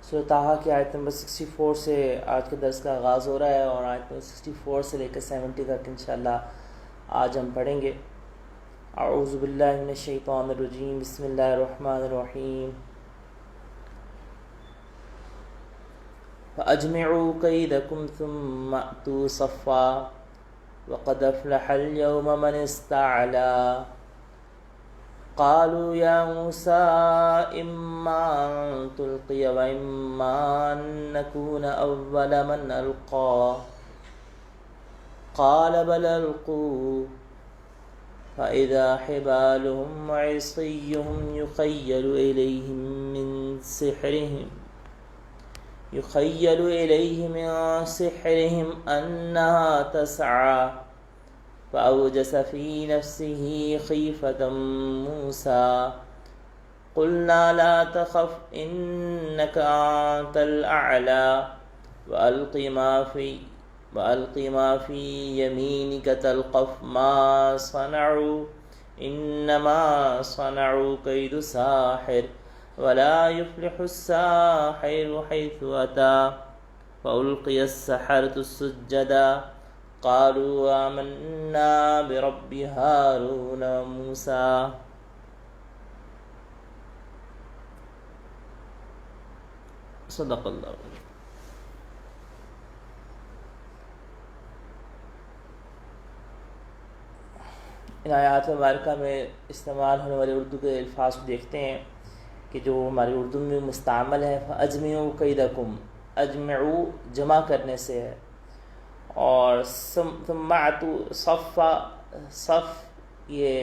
سورۃ طٰہٰ کی آیت نمبر 64 سے آج کے درس کا آغاز ہو رہا ہے، اور آیت نمبر 64 سے لے کر 70 تک انشاءاللہ آج ہم پڑھیں گے۔ اعوذ باللہ من الشیطان الرجیم، بسم اللہ الرحمن الرحیم۔ فَأَجْمِعُوا كَيْدَكُمْ ثُمَّ أْتُوا صَفًّا وَقَدْ أَفْلَحَ الْيَوْمَ مَنِ اسْتَعْلَىٰ قالوا يا موسى إما أن تلقي وإما أن نكون أول من ألقى قال بل ألقوا فإذا حبالهم وعصيهم يخيل إليه من سحرهم أنها تسعى فأوجس في نفسه خيفة موسى قلنا لا تخف إنك أنت الأعلى وألق ما في يمينك تلقف ما صنعوا إنما صنعوا كيد ساحر ولا يفلح الساحر حيث أتى فألقي السحرة سجدا قالوا آمنا برب هارون وموسى۔ صدق اللہ۔ ان آیات مبارکہ میں استعمال ہونے والے اردو کے الفاظ کو دیکھتے ہیں کہ جو ہماری اردو میں مستعمل ہے۔ فَأَجْمِعُوا كَيْدَكُمْ، اجمعو جمع کرنے سے ہے، اور ثمّعتو صفا، صف یہ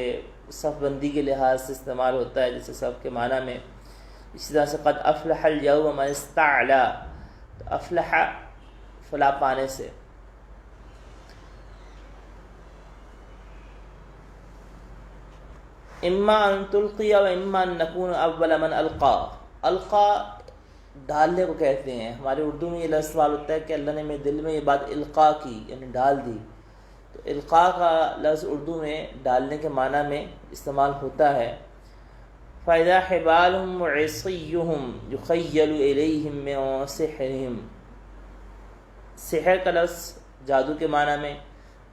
صف بندی کے لحاظ سے استعمال ہوتا ہے، جیسے صف کے معنی میں۔ اسی طرح سے قد افلح اليوم من استعلا، تو افلح فلاح پانے سے۔ اما ان تلقی و اما ان نکون اول من القا، القا ڈالنے کو کہتے ہیں۔ ہمارے اردو میں یہ لفظ استعمال ہوتا ہے کہ اللہ نے میرے دل میں یہ بات القاء کی، یعنی ڈال دی۔ تو القاء کا لفظ اردو میں ڈالنے کے معنی میں استعمال ہوتا ہے۔ فَإِذَا حِبَالُهُمْ وَعِصِيُّهُمْ يُخَيَّلُ إِلَيْهِمْ مِنْ سِحْرِهِمْ، سحر کا لفظ جادو کے معنی میں،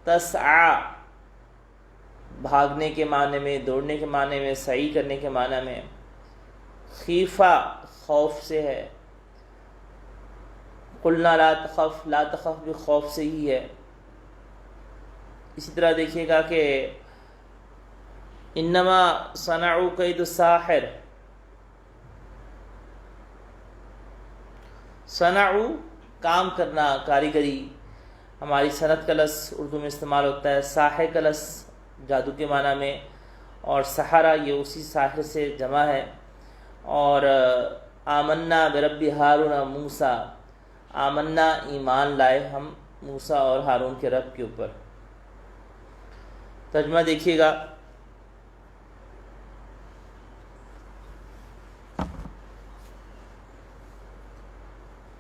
تسعى بھاگنے کے معنی میں، دوڑنے کے معنی میں، سعی کرنے کے معنی میں، خیفہ خوف سے ہے، قلنا لا تخف، لا تخف بھی خوف سے ہی ہے۔ اسی طرح دیکھیے گا کہ انما صنعوا کید الساحر، صنعوا کام کرنا، کاریگری، ہماری صنعت کا لفظ اردو میں استعمال ہوتا ہے۔ ساحر کا لفظ جادو کے معنی میں، اور سحرہ یہ اسی ساحر سے جمع ہے۔ اور آمنا برب ہارون و موسیٰ، آمنا ایمان لائے ہم موسیٰ اور ہارون کے رب کے اوپر۔ ترجمہ دیکھیے گا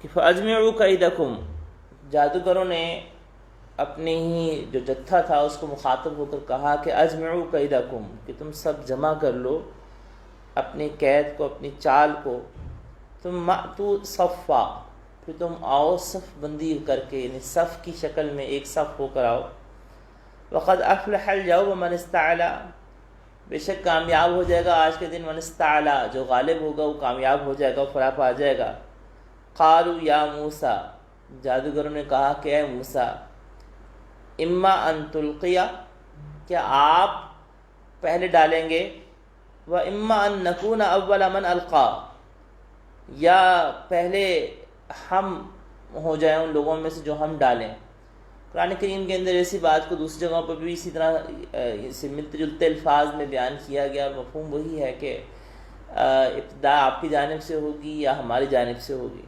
کہ فَأَجْمِعُوا كَيْدَكُمْ، جادوگروں نے اپنے ہی جو جتھا تھا اس کو مخاطب ہو کر کہا کہ اجمعوا كَيْدَكُمْ، کہ تم سب جمع کر لو اپنی قید کو، اپنی چال کو۔ ثُمَّ أْتُوا صَفًّا، پھر تم آؤ صف بندی کر کے، یعنی صف کی شکل میں ایک صف ہو کر آؤ۔ وَقَدْ أَفْلَحَ الْيَوْمَ مَنِ اسْتَعْلَىٰ، بے شک کامیاب ہو جائے گا آج کے دن من استعلیٰ، جو غالب ہوگا وہ کامیاب ہو جائے گا، فلاح پا جائے گا۔ قالوا یا موسیٰ، جادوگروں نے کہا کہ اے موسیٰ، اما ان تلقیا، کیا آپ پہلے ڈالیں گے، و اما ان نکون اول من القا، یا پہلے ہم ہو جائیں ان لوگوں میں سے جو ہم ڈالیں۔ قرآن کریم کے اندر ایسی بات کو دوسری جگہوں پر بھی اسی طرح ملتے جلتے الفاظ میں بیان کیا گیا، اور مفہوم وہی ہے کہ ابتدا آپ کی جانب سے ہوگی یا ہماری جانب سے ہوگی۔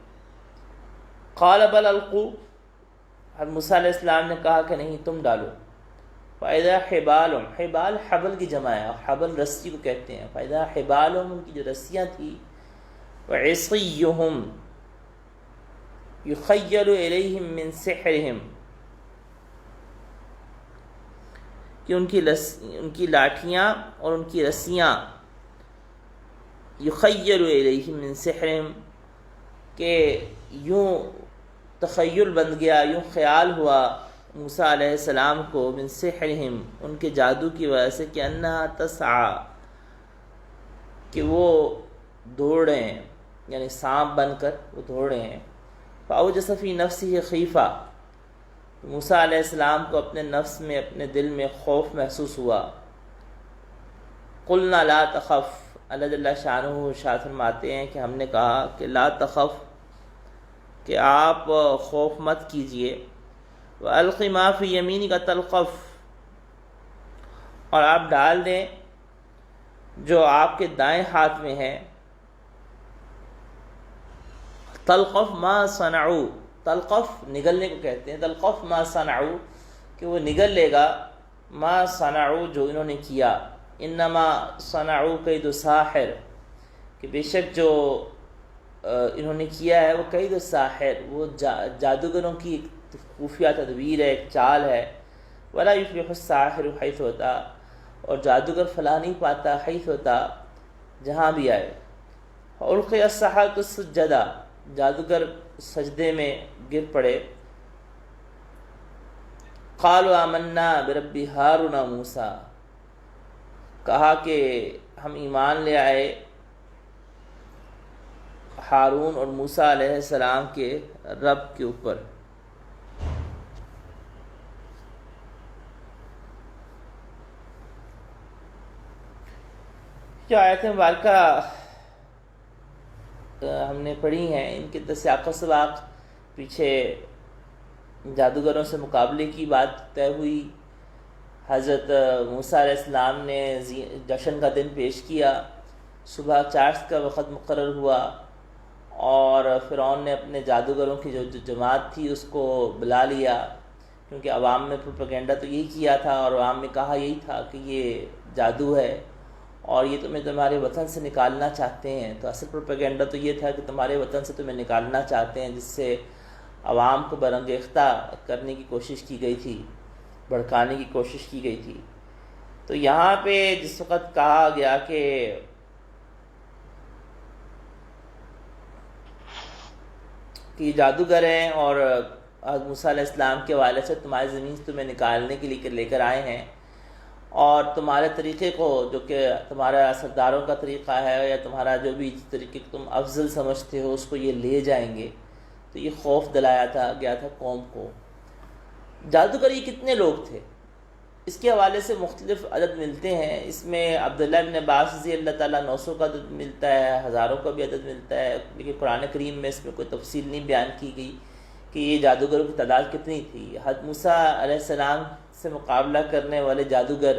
قال بل القوا، حضرت موسیٰ علیہ السلام نے کہا کہ نہیں تم ڈالو۔ فَإِذَا حِبَالُهُمْ، حبال حبل کی جمع ہے، اور حبل رسی کو کہتے ہیں۔ فَإِذَا حِبَالُهُمْ، ان کی جو رسیاں تھیں، وَعِصِيُّهُمْ يُخَيَّلُ إِلَيْهِمْ مِنْ سِحْرِهِمْ، کہ ان کی لاٹھیاں اور ان کی رسیاں، یخیل الیہم من سحرہم، کہ یوں تخیل بن گیا، یوں خیال ہوا موسیٰ علیہ السلام کو من سحرہم، ان کے جادو کی وجہ سے، کہ انہا تسعی، کہ وہ دوڑ رہے ہیں، یعنی سانپ بن کر وہ دوڑ رہے ہیں۔ فاوجس فی نفسہ خیفہ، موسیٰ علیہ السلام کو اپنے نفس میں، اپنے دل میں خوف محسوس ہوا۔ قلنا لا تخف، اللہ جل شانہ ارشاد فرماتے ہیں کہ ہم نے کہا کہ لا تخف، کہ آپ خوف مت کیجئے، وَأَلْقِ مَا فِي يَمِينِكَ تَلْقَفْ، اور آپ ڈال دیں جو آپ کے دائیں ہاتھ میں ہے، تلقف ما صنعوا، تلقف نگلنے کو کہتے ہیں، تلقف ما صنعوا، کہ وہ نگل لے گا، ما صنعوا جو انہوں نے کیا، انما صنعوا کید ساحر، کہ بے شک جو انہوں نے کیا ہے وہ کید ساحر، وہ جادوگروں کی ایک خفیہ تدبیر ہے، ایک چال ہے، ولا یفلح الساحر حیث ہوتا، اور جادوگر فلاح نہیں پاتا حیث ہوتا، جہاں بھی آئے۔ القی السحرۃ سجدا، جادوگر سجدے میں گر پڑے۔ قالوا آمنا برب ہارون و موسیٰ، کہا کہ ہم ایمان لے آئے ہارون اور موسیٰ علیہ السلام کے رب کے اوپر۔ جو آیتیں مبارکہ ہم نے پڑھی ہیں، ان کے سیاق و سباق پیچھے جادوگروں سے مقابلے کی بات طے ہوئی، حضرت موسیٰ علیہ السلام نے جشن کا دن پیش کیا، صبح چاشت کا وقت مقرر ہوا، اور فرعون نے اپنے جادوگروں کی جو جماعت تھی اس کو بلا لیا، کیونکہ عوام میں پروپیگنڈا تو یہی کیا تھا، اور عوام میں کہا یہی تھا کہ یہ جادو ہے اور یہ تمہیں تمہارے وطن سے نکالنا چاہتے ہیں۔ تو اصل پروپیگنڈا تو یہ تھا کہ تمہارے وطن سے تمہیں نکالنا چاہتے ہیں، جس سے عوام کو برانگیختہ کرنے کی کوشش کی گئی تھی، بھڑکانے کی کوشش کی گئی تھی۔ تو یہاں پہ جس وقت کہا گیا کہ یہ جادوگر ہیں اور حضرت موسیٰ علیہ السلام کے والد سے تمہاری زمین سے تمہیں نکالنے کے لیے لے کر آئے ہیں، اور تمہارے طریقے کو، جو کہ تمہارا سرداروں کا طریقہ ہے یا تمہارا جو بھی طریقے تم افضل سمجھتے ہو، اس کو یہ لے جائیں گے، تو یہ خوف دلایا گیا تھا قوم کو۔ جادوگر یہ کتنے لوگ تھے، اس کے حوالے سے مختلف عدد ملتے ہیں۔ اس میں عبداللہ بن عباس رضی اللہ تعالیٰ 900 کا عدد ملتا ہے، ہزاروں کا بھی عدد ملتا ہے، لیکن قرآن کریم میں اس میں کوئی تفصیل نہیں بیان کی گئی کہ یہ جادوگروں کی تعداد کتنی تھی۔ حضرت موسیٰ علیہ السلام سے مقابلہ کرنے والے جادوگر،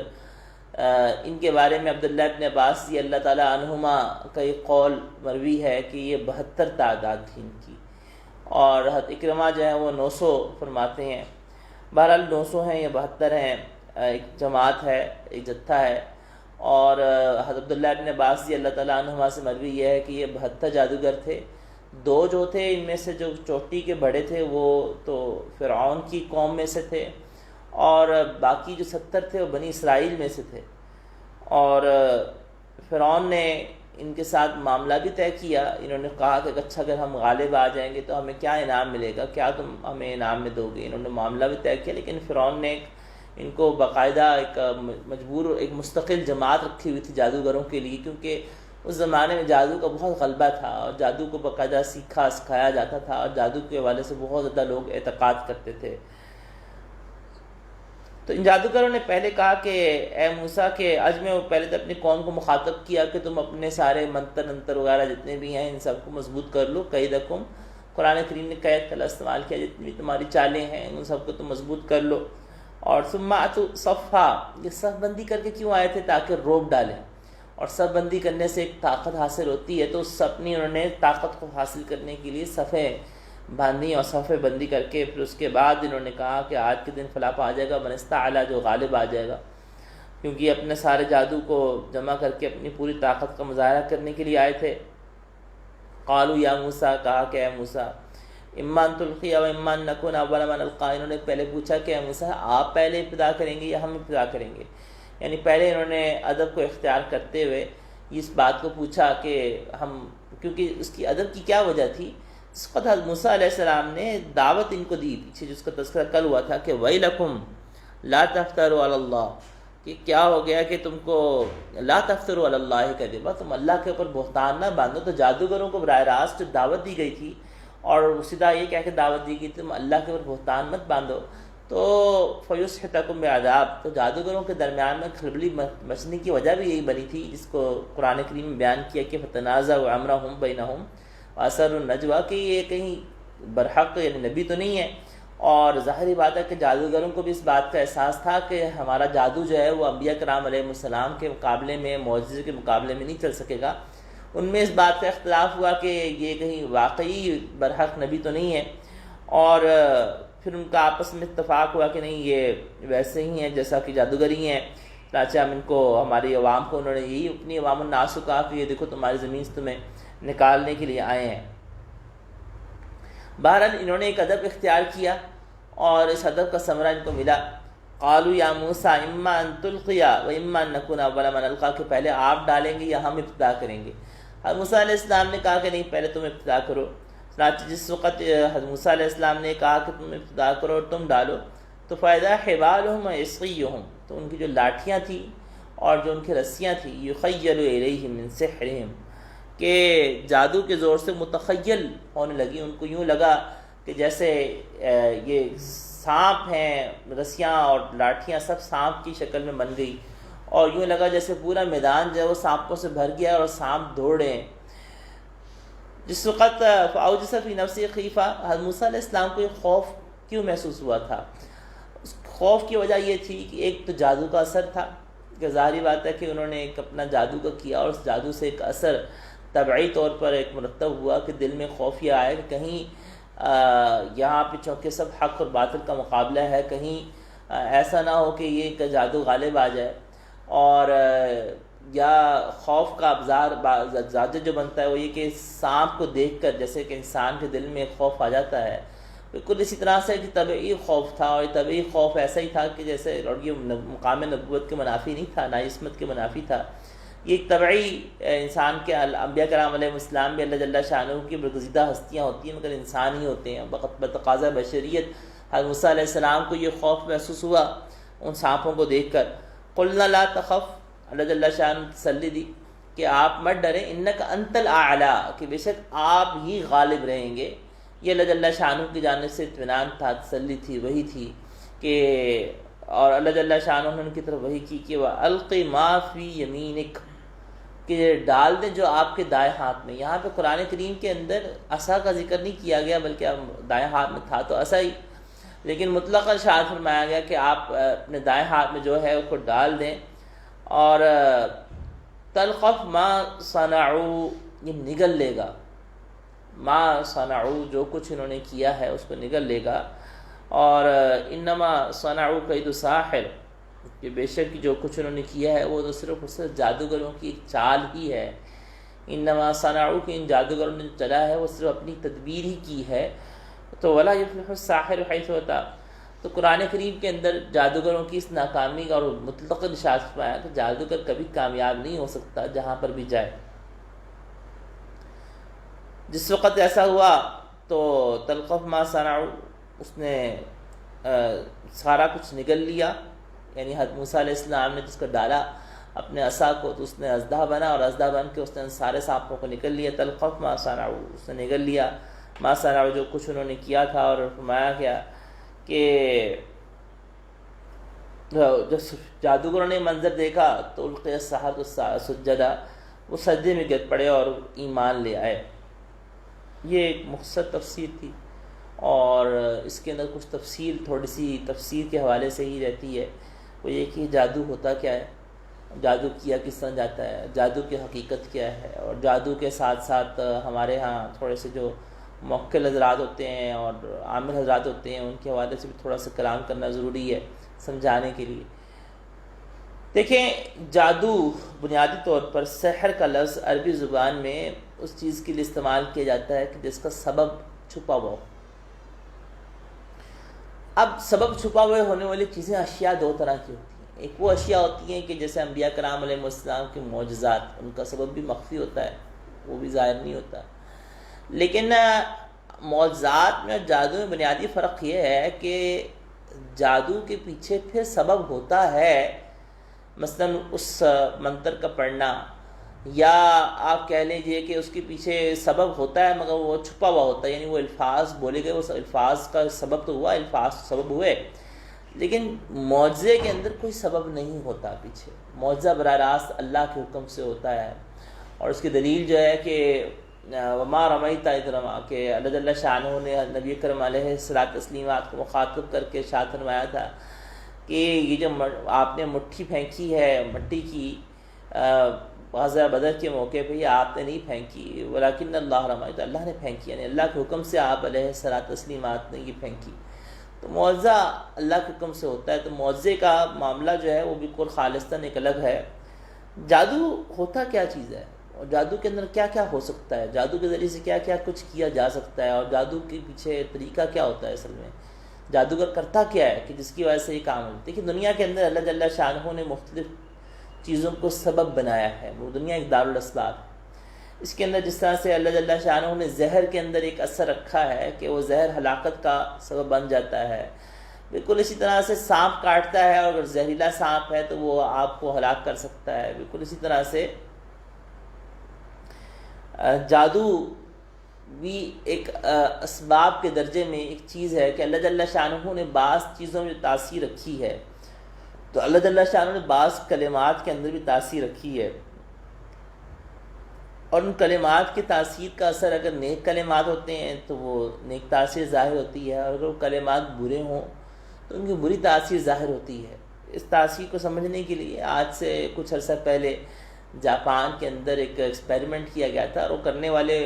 ان کے بارے میں عبداللہ بن عباس رضی اللہ تعالیٰ عنہما کا یہ قول مروی ہے کہ یہ 72 تعداد تھی ان کی، اور حضرت اکرمہ جو ہیں وہ 900 فرماتے ہیں۔ بہرحال 900 ہیں یا 72 ہیں، ایک جماعت ہے، ایک جتھا ہے۔ اور حضرت عبداللہ بن عباس رضی اللہ تعالیٰ عنہما سے مروی یہ ہے کہ یہ 72 جادوگر تھے۔ 2 جو تھے ان میں سے جو چوٹی کے بڑے تھے وہ تو فرعون کی قوم میں سے تھے، اور باقی جو 70 تھے وہ بنی اسرائیل میں سے تھے۔ اور فرعون نے ان کے ساتھ معاملہ بھی طے کیا، انہوں نے کہا کہ اچھا اگر ہم غالب آ جائیں گے تو ہمیں کیا انعام ملے گا، کیا تم ہمیں انعام میں دو گے۔ انہوں نے معاملہ بھی طے کیا، لیکن فرعون نے ان کو باقاعدہ ایک ایک مستقل جماعت رکھی ہوئی تھی جادوگروں کے لیے، کیونکہ اس زمانے میں جادو کا بہت غلبہ تھا، اور جادو کو باقاعدہ سکھایا جاتا تھا، اور جادو کے حوالے سے بہت زیادہ لوگ اعتقاد کرتے تھے۔ تو ان جادوگروں نے پہلے کہا کہ اے موسیٰ کہ میں پہلے تو اپنی قوم کو مخاطب کیا کہ تم اپنے سارے منتر وغیرہ جتنے بھی ہیں ان سب کو مضبوط کر لو، قیدکم، قرآن کریم نے قید کا استعمال کیا، جتنی بھی تمہاری چالیں ہیں ان سب کو تم مضبوط کر لو۔ اور ثم اتوا صفا، یہ صف بندی کر کے کیوں آئے تھے؟ تاکہ روب ڈالیں، اور صف بندی کرنے سے ایک طاقت حاصل ہوتی ہے، تو اپنی انہوں نے طاقت کو حاصل کرنے کے لیے صفیں باندھی، اور صفیں بندی کر کے پھر اس کے بعد انہوں نے کہا کہ آج کے دن فلاں آ جائے گا من استعلی، جو غالب آ جائے گا، کیونکہ یہ اپنے سارے جادو کو جمع کر کے اپنی پوری طاقت کا مظاہرہ کرنے کے لیے آئے تھے۔ قالوا یا موسیٰ، کہا کہ اے موسیٰ اما ان تلقی و اما ان نکون اول من القی، انہوں نے پہلے پوچھا کہ اے موسیٰ آپ پہلے ابتدا کریں گے یا ہم ابتدا کریں گے، یعنی پہلے انہوں نے ادب کو اختیار کرتے ہوئے اس بات کو پوچھا کہ ہم، کیونکہ اس کی ادب کی کیا وجہ تھی اس وقت حضرت موسیٰ علیہ السلام نے دعوت ان کو دی، پیچھے جس کا تذکرہ کل ہوا تھا کہ وَيْلَكُمْ لَا تَفْتَرُوا عَلَى اللَّهِ، کہ کیا ہو گیا کہ تم کو لا تفتروا علی اللہ کذبا، تم اللہ کے اوپر بہتان نہ باندھو۔ تو جادوگروں کو براہ راست دعوت دی گئی تھی اور سیدھا یہ کہہ کے دعوت دی گئی تم اللہ کے اوپر بہتان مت باندھو، تو فیسحتکم بعذاب، تو جادوگروں کے درمیان میں کھلبلی مچنے کی وجہ بھی یہی بنی تھی، جس کو قرآن کریم میں بیان کیا کہ فتنازعوا امرهم بینہم واسروا النجویٰ، کہ یہ کہیں برحق یعنی نبی تو نہیں ہے، اور ظاہری بات ہے کہ جادوگروں کو بھی اس بات کا احساس تھا کہ ہمارا جادو جو ہے وہ انبیاء کرام علیہ السلام کے مقابلے میں، معجزے کے مقابلے میں نہیں چل سکے گا۔ ان میں اس بات کا اختلاف ہوا کہ یہ کہیں واقعی برحق نبی تو نہیں ہے، اور پھر ان کا آپس میں اتفاق ہوا کہ نہیں یہ ویسے ہی ہیں جیسا کہ جادوگری ہیں، چنانچہ ہم ان کو، ہماری عوام کو انہوں نے یہی اپنی عوام الناس کو کہا کہ یہ دیکھو تمہاری زمین سے تمہیں نکالنے کے لیے آئے ہیں۔ بہرحال انہوں نے ایک ادب اختیار کیا اور اس ادب کا ثمرہ ان کو ملا۔ قالوا یا موسیٰ اما ان تلقی و اما ان نکون اول من القی، کہ پہلے آپ ڈالیں گے یا ہم ابتدا کریں گے۔ حضرت موسیٰ علیہ السلام نے کہا کہ نہیں، پہلے تم ابتدا کرو۔ چنانچہ جس وقت حضرت موسیٰ علیہ السلام نے کہا کہ تم ابتدا کرو اور تم ڈالو، تو فَإِذَا حِبَالُهُمْ وَعِصِيُّهُمْ، تو ان کی جو لاٹھیاں تھیں اور جو ان کی رسیاں تھیں، يُخَيَّلُ إِلَيْهِ مِنْ سِحْرِهِمْ، کہ جادو کے زور سے متخیل ہونے لگی، ان کو یوں لگا کہ جیسے یہ سانپ ہیں، رسیاں اور لاٹھیاں سب سانپ کی شکل میں بن گئی، اور یوں لگا جیسے پورا میدان جو ہے وہ سانپوں سے بھر گیا اور سانپ دوڑ رہے ہیں۔ جس وقت فَأَوْجَسَ فِي نَفْسِهِ خِیفَةً، حضرت موسیٰ علیہ السلام کو یہ خوف کیوں محسوس ہوا تھا؟ اس خوف کی وجہ یہ تھی کہ ایک تو جادو کا اثر تھا، کہ ظاہری بات ہے کہ انہوں نے ایک اپنا جادو کا کیا اور اس جادو سے ایک اثر طبعی طور پر ایک مرتب ہوا کہ دل میں خوف یہ آیا کہ کہیں یہاں پہ چونکہ سب حق اور باطل کا مقابلہ ہے، کہیں ایسا نہ ہو کہ یہ جادو غالب آ جائے، اور یا خوف کا ابزار زیادہ جو بنتا ہے وہ یہ کہ سانپ کو دیکھ کر جیسے کہ انسان کے دل میں خوف آ جاتا ہے، بالکل اسی طرح سے کہ طبعی خوف تھا، اور طبعی خوف ایسا ہی تھا کہ جیسے، اور یہ مقام نبوت کے منافی نہیں تھا، نہ عصمت کے منافی تھا، یہ ایک طبعی انسان کے، انبیاء کرام علیہ السلام بھی اللہ جل شانہ کی برگزیدہ ہستیاں ہوتی ہیں مگر انسان ہی ہوتے ہیں، بتقاضا بشریت حضرت موسیٰ علیہ السلام کو یہ خوف محسوس ہوا ان سانپوں کو دیکھ کر۔ قلنا لا تخف، اللہ جل شانہ نے تسلی دی کہ آپ مت ڈریں، انک انت الاعلی، کہ بے شک آپ ہی غالب رہیں گے۔ یہ اللہ جل شانہ کی جانب سے اطمینان تھا، تسلی تھی، وہی تھی کہ، اور اللہ جل شانہ نے ان کی طرف وہی کی کہ وَأَلْقِ مَا فِي يَمِينِكَ، کہ ڈال دیں جو آپ کے دائیں ہاتھ میں۔ یہاں پہ قرآن کریم کے اندر عصا کا ذکر نہیں کیا گیا، بلکہ دائیں ہاتھ میں تھا تو عصا ہی، لیکن مطلق ارشاد فرمایا گیا کہ آپ اپنے دائیں ہاتھ میں جو ہے اس کو ڈال دیں، اور تلقف ما صنعوا، یہ نگل لے گا، ما صنعوا، جو کچھ انہوں نے کیا ہے اس کو نگل لے گا، اور انما صنعوا کید ساحر، کہ بے شک جو کچھ انہوں نے کیا ہے وہ تو صرف جادوگروں کی ایک چال ہی ہے۔ انما صنعوا، کہ ان جادوگروں نے چلا ہے وہ صرف اپنی تدبیر ہی کی ہے۔ تو ولا یفلح الساحر حیث اتى، تو قرآن کریم کے اندر جادوگروں کی اس ناکامی اور مطلق ارشاد فرمایا کہ جادوگر کبھی کامیاب نہیں ہو سکتا جہاں پر بھی جائے۔ جس وقت ایسا ہوا تو تلقف ما صنعوا، اس نے سارا کچھ نگل لیا، یعنی حضرت موسیٰ علیہ السلام نے جس کو ڈالا اپنے عصا کو تو اس نے اژدہا بنا، اور اژدہا بن کے اس نے سارے سانپوں کو نکل لیا۔ تلقف ما صنعوا، اس نے نگل لیا ما صنعوا، جو کچھ انہوں نے کیا تھا، اور فرمایا گیا کہ جب جادوگروں نے منظر دیکھا تو القی السحرۃ سجدا، وہ سجدے میں گر پڑے اور ایمان لے آئے۔ یہ ایک مختصر تفسیر تھی، اور اس کے اندر کچھ تفصیل، تھوڑی سی تفسیر کے حوالے سے ہی رہتی ہے، وہ یہ کہ جادو ہوتا کیا ہے، جادو کیا کس طرح جاتا ہے، جادو کی حقیقت کیا ہے، اور جادو کے ساتھ ساتھ ہمارے ہاں تھوڑے سے جو موکل حضرات ہوتے ہیں اور عامل حضرات ہوتے ہیں ان کے حوالے سے بھی تھوڑا سا کلام کرنا ضروری ہے سمجھانے کے لیے۔ دیکھیں، جادو بنیادی طور پر سحر کا لفظ عربی زبان میں اس چیز کے لیے استعمال کیا جاتا ہے کہ جس کا سبب چھپا ہوا ہو۔ اب سبب چھپا ہوئے ہونے والی چیزیں، اشیاء دو طرح کی ہوتی ہیں۔ ایک وہ اشیاء ہوتی ہیں کہ جیسے انبیاء کرام علیہ السلام کے معجزات، ان کا سبب بھی مخفی ہوتا ہے، وہ بھی ظاہر نہیں ہوتا، لیکن معجزات میں اور جادو میں بنیادی فرق یہ ہے کہ جادو کے پیچھے پھر سبب ہوتا ہے، مثلا اس منتر کا پڑھنا، یا آپ کہہ لیجئے کہ اس کے پیچھے سبب ہوتا ہے مگر وہ چھپا ہوا ہوتا ہے، یعنی وہ الفاظ بولے گئے، وہ الفاظ کا سبب تو ہوا، الفاظ سبب ہوئے، لیکن معجزے کے اندر کوئی سبب نہیں ہوتا پیچھے۔ معجزہ براہ راست اللہ کے حکم سے ہوتا ہے، اور اس کی دلیل جو ہے کہ وما رمیت اذ رمی، کہ اللہ جل شانہ نے نبی کرم علیہ الصلوۃ والتسلیمات کو مخاطب کر کے ارشاد فرمایا تھا کہ یہ جو آپ نے مٹھی پھینکی ہے مٹی کی غزوہ بدر کے موقع پہ، یہ آپ نے نہیں پھینکی، ولیکن اللہ رمی، تو اللہ نے پھینکی، یعنی اللہ کے حکم سے آپ علیہ الصلوۃ والتسلیمات نے یہ پھینکی۔ تو معجزہ اللہ کے حکم سے ہوتا ہے، تو معجزے کا معاملہ جو ہے وہ بالکل خالصتاً ایک الگ ہے۔ جادو ہوتا کیا چیز ہے، اور جادو کے اندر کیا کیا ہو سکتا ہے، جادو کے ذریعے سے کیا کیا کچھ کیا جا سکتا ہے، اور جادو کے پیچھے طریقہ کیا ہوتا ہے، اصل میں جادوگر کرتا کیا ہے کہ جس کی وجہ سے یہ کام ہوتا ہے۔ دیکھیے دنیا کے اندر اللہ جل شانہ نے مختلف چیزوں کو سبب بنایا ہے، وہ دنیا ایک دارالاسباب ہے۔ اس کے اندر جس طرح سے اللہ جل شانہ نے زہر کے اندر ایک اثر رکھا ہے کہ وہ زہر ہلاکت کا سبب بن جاتا ہے، بالکل اسی طرح سے سانپ کاٹتا ہے، اور اگر زہریلا سانپ ہے تو وہ آپ کو ہلاک کر سکتا ہے، بالکل اسی طرح سے جادو بھی ایک اسباب کے درجے میں ایک چیز ہے کہ اللہ جل شانہ نے بعض چیزوں میں تاثیر رکھی ہے، تو اللہ جل شانہ نے بعض کلمات کے اندر بھی تاثیر رکھی ہے، اور ان کلمات کی تاثیر کا اثر اگر نیک کلمات ہوتے ہیں تو وہ نیک تاثیر ظاہر ہوتی ہے، اور اگر وہ کلمات برے ہوں تو ان کی بری تاثیر ظاہر ہوتی ہے۔ اس تاثیر کو سمجھنے کے لیے آج سے کچھ عرصہ پہلے جاپان کے اندر ایک ایکسپیریمنٹ کیا گیا تھا، اور وہ کرنے والے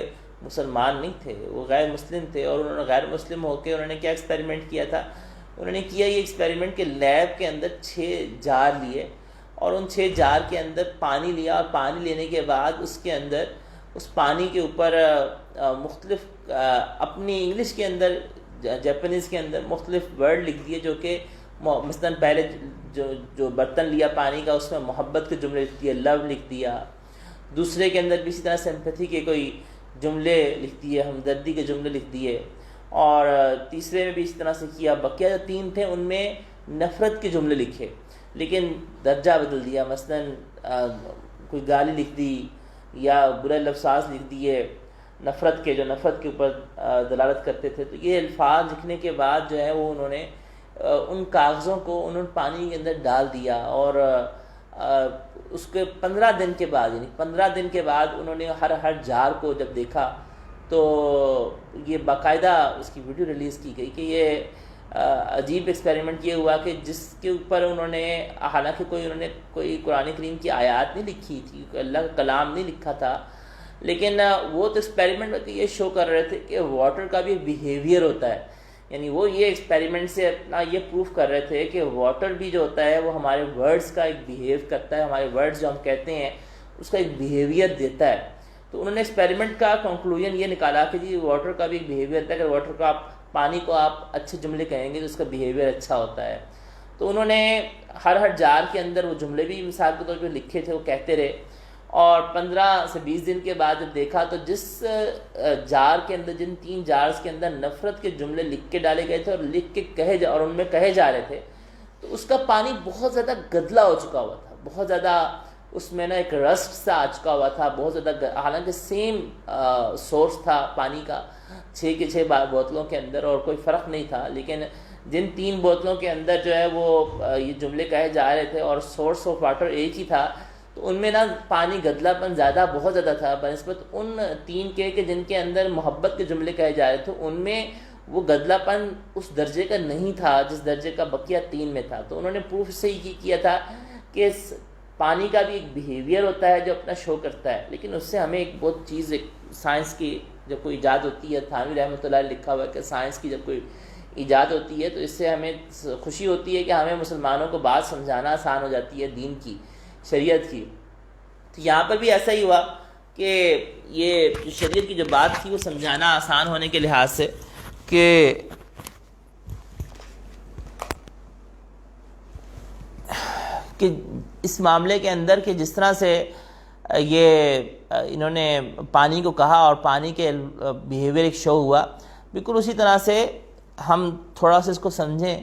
مسلمان نہیں تھے، وہ غیر مسلم تھے، اور انہوں نے غیر مسلم ہو کے انہوں نے کیا ایکسپیریمنٹ کیا تھا، انہوں نے کیا یہ ایکسپیریمنٹ کہ لیب کے اندر 6 جار لیے، اور ان 6 جار کے اندر پانی لیا، اور پانی لینے کے بعد اس کے اندر اس پانی کے اوپر مختلف اپنی انگلش کے اندر جاپانیز کے اندر مختلف ورڈ لکھ دیے، جو کہ مثلا پہلے جو برتن لیا پانی کا اس میں محبت کے جملے لکھ دیے، لو لکھ دیا، دوسرے کے اندر بھی اسی طرح سمپتھی کے کوئی جملے لکھ دیے، ہمدردی کے جملے لکھ دیے، اور تیسرے میں بھی اسی طرح سے کیا۔ بقیہ جو 3 تھے ان میں نفرت کے جملے لکھے، لیکن درجہ بدل دیا، مثلا کوئی گالی لکھ دی یا برے الفاظ لکھ دیے نفرت کے، جو نفرت کے اوپر دلالت کرتے تھے۔ تو یہ الفاظ لکھنے کے بعد جو ہے وہ انہوں نے ان کاغذوں کو انہوں نے پانی کے اندر ڈال دیا، اور اس کے 15 دن کے بعد، یعنی 15 دن کے بعد انہوں نے ہر جار کو جب دیکھا تو یہ باقاعدہ اس کی ویڈیو ریلیز کی گئی کہ یہ عجیب ایکسپیریمنٹ یہ ہوا کہ جس کے اوپر انہوں نے، حالانکہ انہوں نے کوئی قرآن کریم کی آیات نہیں لکھی تھی، اللہ کا کلام نہیں لکھا تھا، لیکن وہ تو ایکسپیریمنٹ یہ شو کر رہے تھے کہ واٹر کا بھی ایک بیہیویئر ہوتا ہے، یعنی وہ یہ ایکسپیریمنٹ سے اپنا یہ پروف کر رہے تھے کہ واٹر بھی جو ہوتا ہے وہ ہمارے ورڈز کا ایک بیہیو کرتا ہے، ہمارے ورڈز جو ہم کہتے ہیں اس کا ایک بیہیویئر دیتا ہے۔ تو انہوں نے ایکسپیریمنٹ کا کنکلوژن یہ نکالا کہ جی واٹر کا بھی ایک بیہیویئر ہے، اگر واٹر کا پانی کو آپ اچھے جملے کہیں گے تو اس کا بیہیویئر اچھا ہوتا ہے۔ تو انہوں نے ہر جار کے اندر وہ جملے بھی مثال کے طور پہ لکھے تھے، وہ کہتے رہے، اور 15 سے 20 دن کے بعد جب دیکھا تو جس جار کے اندر، جن 3 جارز کے اندر نفرت کے جملے لکھ کے ڈالے گئے تھے اور لکھ کے اور ان میں کہے جا رہے تھے، تو اس کا پانی بہت زیادہ گدلا ہو چکا ہوا تھا، بہت زیادہ اس میں نا ایک رسٹ سا آ چکا ہوا تھا، بہت زیادہ، حالانکہ سیم سورس تھا پانی کا 6 کے 6 بوتلوں کے اندر اور کوئی فرق نہیں تھا، لیکن جن 3 بوتلوں کے اندر جو ہے وہ یہ جملے کہے جا رہے تھے اور سورس آف واٹر ایک ہی تھا، تو ان میں نا پانی گدلا پن زیادہ بہت زیادہ تھا بنسبت ان 3 کے کہ جن کے اندر محبت کے جملے کہے جا رہے تھے، ان میں وہ گدلا پن اس درجے کا نہیں تھا جس درجے کا بقیہ 3 میں تھا۔ تو انہوں نے پروف سے ہی کیا تھا کہ پانی کا بھی ایک بیہیویئر ہوتا ہے جو اپنا شو کرتا ہے، لیکن اس سے ہمیں ایک بہت چیز، ایک سائنس کی جب کوئی ایجاد ہوتی ہے، تھانوی رحمۃ اللہ علیہ لکھا ہوا ہے کہ سائنس کی جب کوئی ایجاد ہوتی ہے تو اس سے ہمیں خوشی ہوتی ہے کہ ہمیں مسلمانوں کو بات سمجھانا آسان ہو جاتی ہے دین کی، شریعت کی۔ تو یہاں پر بھی ایسا ہی ہوا کہ یہ شریعت کی جو بات تھی وہ سمجھانا آسان ہونے کے لحاظ سے کہ اس معاملے کے اندر کہ جس طرح سے یہ انہوں نے پانی کو کہا اور پانی کے بیہیویئر ایک شو ہوا، بالکل اسی طرح سے ہم تھوڑا سا اس کو سمجھیں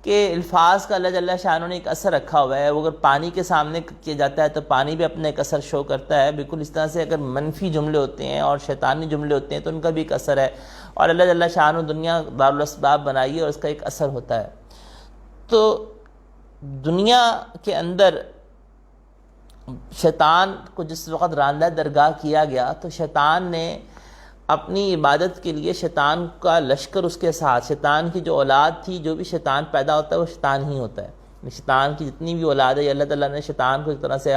کہ الفاظ کا اللہ جل شانہ نے ایک اثر رکھا ہوا ہے. وہ اگر پانی کے سامنے کیا جاتا ہے تو پانی بھی اپنا ایک اثر شو کرتا ہے. بالکل اس طرح سے اگر منفی جملے ہوتے ہیں اور شیطانی جملے ہوتے ہیں تو ان کا بھی ایک اثر ہے. اور اللہ جل شانہ دنیا دارالاسباب بنائی ہے اور اس کا ایک اثر ہوتا ہے. تو دنیا کے اندر شیطان کو جس وقت راندہ درگاہ کیا گیا تو شیطان نے اپنی عبادت کے لیے شیطان کا لشکر اس کے ساتھ، شیطان کی جو اولاد تھی، جو بھی شیطان پیدا ہوتا ہے وہ شیطان ہی ہوتا ہے. شیطان کی جتنی بھی اولاد ہے، اللہ تعالیٰ نے شیطان کو اس طرح سے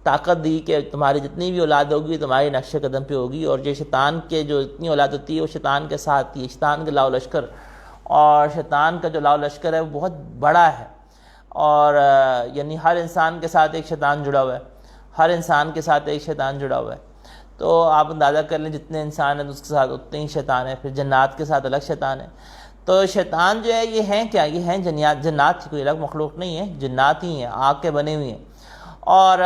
طاقت دی کہ تمہاری جتنی بھی اولاد ہوگی تمہاری نقش قدم پہ ہوگی. اور جو شیطان کے جو اتنی اولاد ہوتی ہے وہ شیطان کے ساتھ تھی. شیطان کے لاؤ لشکر، اور شیطان کا جو لاؤ لشکر ہے وہ بہت بڑا ہے. اور یعنی ہر انسان کے ساتھ ایک شیطان جڑا ہوا ہے، ہر انسان کے ساتھ ایک شیطان جڑا ہوا ہے. تو آپ اندازہ کر لیں جتنے انسان ہیں اس کے ساتھ اتنے ہی شیطان ہیں. پھر جنات کے ساتھ الگ شیطان ہے. تو شیطان جو ہے یہ ہیں کیا؟ یہ ہیں جنات، کوئی الگ مخلوق نہیں ہے، جنات ہی ہیں، آگ کے بنے ہوئے ہیں. اور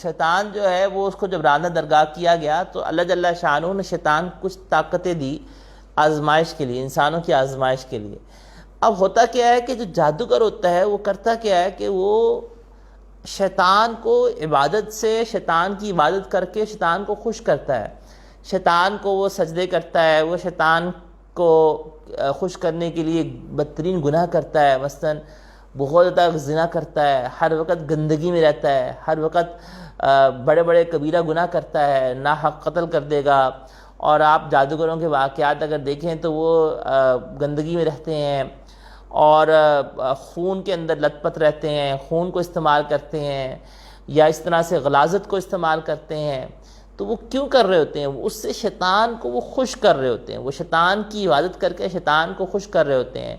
شیطان جو ہے وہ اس کو جب راندہ درگاہ کیا گیا تو اللہ جل شانہ نے شیطان کچھ طاقتیں دی آزمائش کے لیے، انسانوں کی آزمائش کے لیے. اب ہوتا کیا ہے کہ جو جادوگر ہوتا ہے وہ کرتا کیا ہے کہ وہ شیطان کو عبادت سے، شیطان کی عبادت کر کے شیطان کو خوش کرتا ہے. شیطان کو وہ سجدے کرتا ہے، وہ شیطان کو خوش کرنے کے لیے بدترین گناہ کرتا ہے. مثلاً بہت زیادہ زنا کرتا ہے، ہر وقت گندگی میں رہتا ہے، ہر وقت بڑے بڑے کبیرہ گناہ کرتا ہے، ناحق قتل کر دے گا. اور آپ جادوگروں کے واقعات اگر دیکھیں تو وہ گندگی میں رہتے ہیں اور خون کے اندر لت پت رہتے ہیں، خون کو استعمال کرتے ہیں یا اس طرح سے غلاظت کو استعمال کرتے ہیں. تو وہ کیوں کر رہے ہوتے ہیں؟ اس سے شیطان کو وہ خوش کر رہے ہوتے ہیں، وہ شیطان کی عبادت کر کے شیطان کو خوش کر رہے ہوتے ہیں.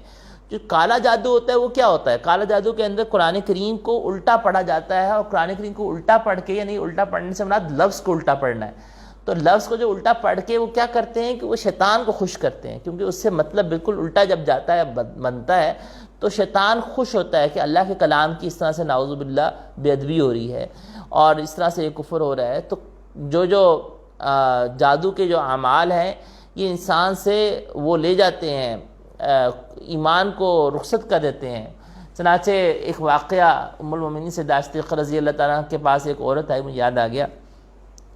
جو کالا جادو ہوتا ہے وہ کیا ہوتا ہے؟ کالا جادو کے اندر قرآن کریم کو الٹا پڑھا جاتا ہے. اور قرآن کریم کو الٹا پڑھ کے، یعنی الٹا پڑھنے سے مراد لفظ کو الٹا پڑھنا ہے. تو لفظ کو جو الٹا پڑھ کے وہ کیا کرتے ہیں کہ وہ شیطان کو خوش کرتے ہیں، کیونکہ اس سے مطلب بالکل الٹا جب جاتا ہے، بنتا ہے، تو شیطان خوش ہوتا ہے کہ اللہ کے کلام کی اس طرح سے نعوذ باللہ بے ادبی ہو رہی ہے اور اس طرح سے یہ کفر ہو رہا ہے. تو جو جادو کے جو اعمال ہیں یہ انسان سے وہ لے جاتے ہیں، ایمان کو رخصت کر دیتے ہیں. چنانچہ ایک واقعہ ام المومنین سیدہ صدیقہ رضی اللہ تعالیٰ کے پاس ایک عورت آئی، مجھے یاد آ گیا،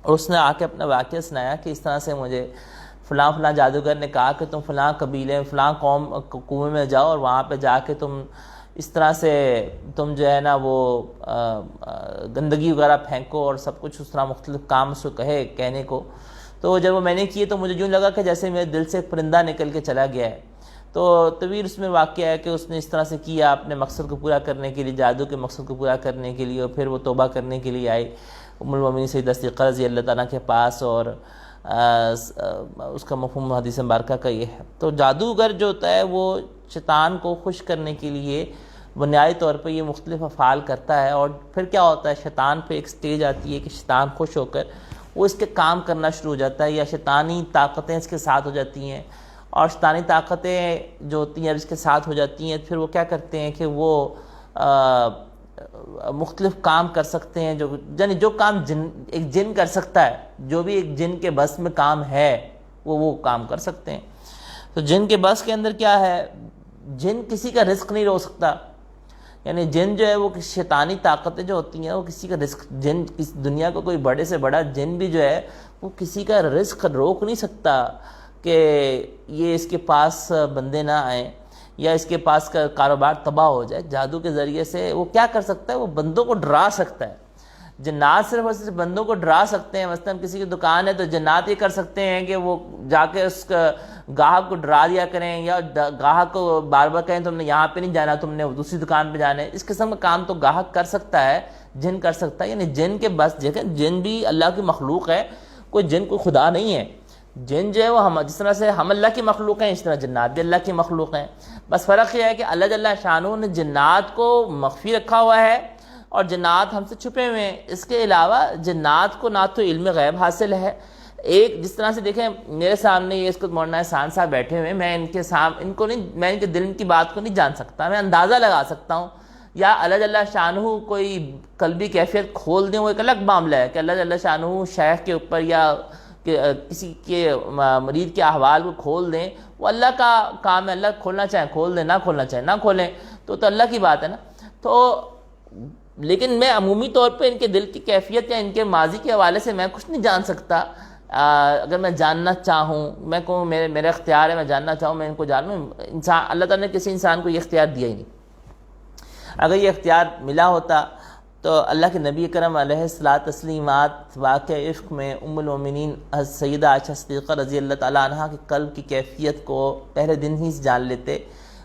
اور اس نے آ کے اپنا واقعہ سنایا کہ اس طرح سے مجھے فلاں فلاں جادوگر نے کہا کہ تم فلاں قبیلے فلاں قوم کنویں میں جاؤ اور وہاں پہ جا کے تم اس طرح سے تم جو ہے نا وہ گندگی وغیرہ پھینکو اور سب کچھ اس طرح مختلف کام اس کو کہنے کو. تو جب وہ میں نے کیے تو مجھے یوں لگا کہ جیسے میرے دل سے ایک پرندہ نکل کے چلا گیا ہے. تو طویل اس میں واقعہ ہے کہ اس نے اس طرح سے کیا اپنے مقصد کو پورا کرنے کے لیے، جادو کے مقصد کو پورا کرنے کے لیے، اور پھر وہ توبہ کرنے کے لیے آئی ام المومنین سیدہ صدیقہ رضی اللہ تعالیٰ کے پاس. اور اس کا مفہوم حدیث مبارکہ کا یہ ہے. تو جادوگر جو ہوتا ہے وہ شیطان کو خوش کرنے کے لیے بنیادی طور پہ یہ مختلف افعال کرتا ہے. اور پھر کیا ہوتا ہے، شیطان پہ ایک سٹیج آتی ہے کہ شیطان خوش ہو کر وہ اس کے کام کرنا شروع ہو جاتا ہے، یا شیطانی طاقتیں اس کے ساتھ ہو جاتی ہیں. اور شیطانی طاقتیں جو ہوتی ہیں اس کے ساتھ ہو جاتی ہیں پھر وہ کیا کرتے ہیں کہ وہ مختلف کام کر سکتے ہیں، یعنی جو کام ایک جن کر سکتا ہے، جو بھی ایک جن کے بس میں کام ہے وہ کام کر سکتے ہیں. تو جن کے بس کے اندر کیا ہے، جن کسی کا رزق نہیں روک سکتا. یعنی جن جو ہے وہ شیطانی طاقتیں جو ہوتی ہیں وہ کسی کا رزق، جن اس دنیا کو کوئی بڑے سے بڑا جن بھی جو ہے وہ کسی کا رزق روک نہیں سکتا کہ یہ اس کے پاس بندے نہ آئیں یا اس کے پاس کا کاروبار تباہ ہو جائے. جادو کے ذریعے سے وہ کیا کر سکتا ہے، وہ بندوں کو ڈرا سکتا ہے. جنات صرف اور صرف بندوں کو ڈرا سکتے ہیں. مثلا کسی کی دکان ہے تو جنات یہ کر سکتے ہیں کہ وہ جا کے اس گاہک کو ڈرا دیا کریں، یا گاہک کو بار بار کہیں تم نے یہاں پہ نہیں جانا، تم نے دوسری دکان پہ جانا ہے. اس قسم کا کام تو گاہک کر سکتا ہے، جن کر سکتا ہے. یعنی جن کے بس دیکھیں، جن بھی اللہ کی مخلوق ہے، کوئی جن کوئی خدا نہیں ہے. جن جو ہے وہ جس طرح سے ہم اللہ کی مخلوق ہیں اس طرح جنات بھی اللہ کی مخلوق ہیں. بس فرق یہ ہے کہ اللہ جل شانہ نے جنات کو مخفی رکھا ہوا ہے اور جنات ہم سے چھپے ہوئے ہیں. اس کے علاوہ جنات کو نہ تو علم غیب حاصل ہے. ایک جس طرح سے دیکھیں میرے سامنے یہ اس کو مولانا احسان صاحب بیٹھے ہوئے ہیں، میں ان کے دل کی بات کو نہیں جان سکتا، میں اندازہ لگا سکتا ہوں. یا اللہ جل شانہ کوئی قلبی کیفیت کھول دیں وہ ایک الگ معاملہ ہے کہ اللہ جل شانہ شیخ کے اوپر یا کہ کسی کے مریض کے احوال کو کھول دیں، وہ اللہ کا کام ہے، اللہ کھولنا چاہیں کھول دیں، نہ کھولنا چاہیں نہ کھولیں، تو اللہ کی بات ہے نا۔ تو لیکن میں عمومی طور پہ ان کے دل کی کیفیت یا ان کے ماضی کے حوالے سے میں کچھ نہیں جان سکتا۔ اگر میں جاننا چاہوں، میں کہوں میرا اختیار ہے، میں جاننا چاہوں میں ان کو جانوں، انسان اللہ تعالیٰ نے کسی انسان کو یہ اختیار دیا ہی نہیں۔ اگر یہ اختیار ملا ہوتا تو اللہ کے نبی کرم علیہ الصلاۃ تسلیمات واقع عشق میں ام المومنین سیدہ عائشہ صدیقہ رضی اللہ تعالیٰ عنہ کے قلب کی کیفیت کو پہلے دن ہی جان لیتے۔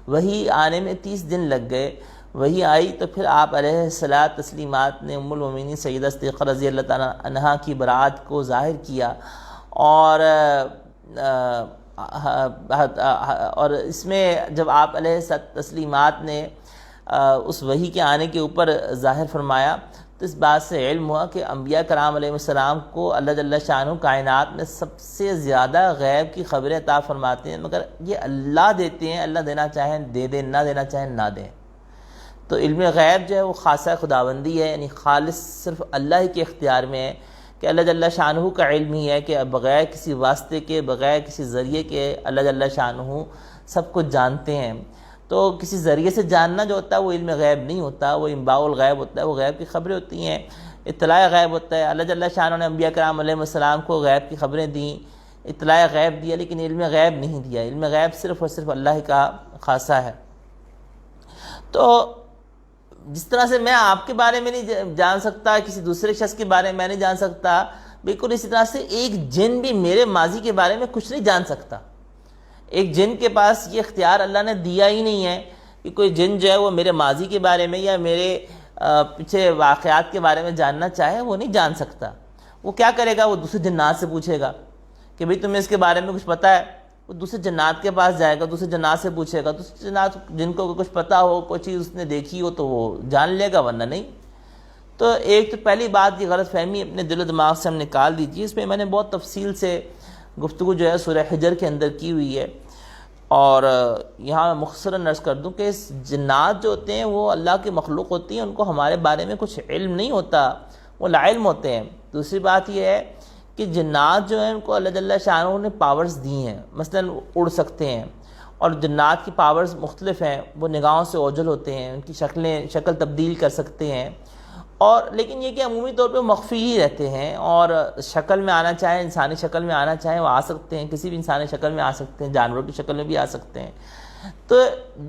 وہی آنے میں 30 دن لگ گئے، وہی آئی تو پھر آپ علیہ الصلاۃ تسلیمات نے ام المومنین سیدہ صدیقہ رضی اللہ تعالیٰ عنہ کی برات کو ظاہر کیا، اور اس میں جب آپ علیہ الصلاۃ تسلیمات نے اس وحی کے آنے کے اوپر ظاہر فرمایا تو اس بات سے علم ہوا کہ انبیاء کرام علیہ السلام کو اللہ جل شانہ کائنات میں سب سے زیادہ غیب کی خبریں عطا فرماتے ہیں، مگر یہ اللہ دیتے ہیں، اللہ دینا چاہیں دے دیں، نہ دینا چاہیں نہ دیں۔ تو علم غیب جو ہے وہ خاصہ خداوندی ہے، یعنی خالص صرف اللہ ہی کے اختیار میں ہے، کہ اللہ جل شانہ کا علم ہی ہے کہ بغیر کسی واسطے کے، بغیر کسی ذریعے کے اللہ جل شانہ سب کچھ جانتے ہیں۔ تو کسی ذریعے سے جاننا جو ہوتا ہے وہ علم غیب نہیں ہوتا، وہ انباء الغیب ہوتا ہے، وہ غیب کی خبریں ہوتی ہیں، اطلاع غیب ہوتا ہے۔ اللہ جل شانہ نے انبیاء کرام علیہ السلام کو غیب کی خبریں دیں، اطلاع غیب دیا، لیکن علم غیب نہیں دیا۔ علم غیب صرف اور صرف اللہ کا خاصہ ہے۔ تو جس طرح سے میں آپ کے بارے میں نہیں جان سکتا، کسی دوسرے شخص کے بارے میں نہیں جان سکتا، بالکل اسی طرح سے ایک جن بھی میرے ماضی کے بارے میں کچھ نہیں جان سکتا۔ ایک جن کے پاس یہ اختیار اللہ نے دیا ہی نہیں ہے کہ کوئی جن جو ہے وہ میرے ماضی کے بارے میں یا میرے پیچھے واقعات کے بارے میں جاننا چاہے، وہ نہیں جان سکتا۔ وہ کیا کرے گا؟ وہ دوسرے جنات سے پوچھے گا کہ بھئی تمہیں اس کے بارے میں کچھ پتہ ہے؟ وہ دوسرے جنات کے پاس جائے گا، دوسرے جنات سے پوچھے گا، دوسرے جنات جن کو کچھ پتہ ہو، کوئی چیز اس نے دیکھی ہو تو وہ جان لے گا، ورنہ نہیں۔ تو ایک تو پہلی بات یہ غلط فہمی اپنے دل و دماغ سے ہم نکال دیجیے۔ اس میں میں نے بہت تفصیل سے گفتگو جو ہے سورہ حجر کے اندر کی ہوئی ہے، اور یہاں میں مختصراً عرض کر دوں کہ جنات جو ہوتے ہیں وہ اللہ کی مخلوق ہوتی ہیں، ان کو ہمارے بارے میں کچھ علم نہیں ہوتا، وہ لا علم ہوتے ہیں۔ دوسری بات یہ ہے کہ جنات جو ہیں ان کو اللہ جل شانہ نے پاورز دی ہیں، مثلا اڑ سکتے ہیں، اور جنات کی پاورز مختلف ہیں، وہ نگاہوں سے اوجھل ہوتے ہیں، ان کی شکل تبدیل کر سکتے ہیں، اور لیکن یہ کہ عمومی طور پہ مخفی ہی رہتے ہیں، اور شکل میں آنا چاہیں، انسانی شکل میں آنا چاہیں وہ آ سکتے ہیں، کسی بھی انسانی شکل میں آ سکتے ہیں، جانوروں کی شکل میں بھی آ سکتے ہیں۔ تو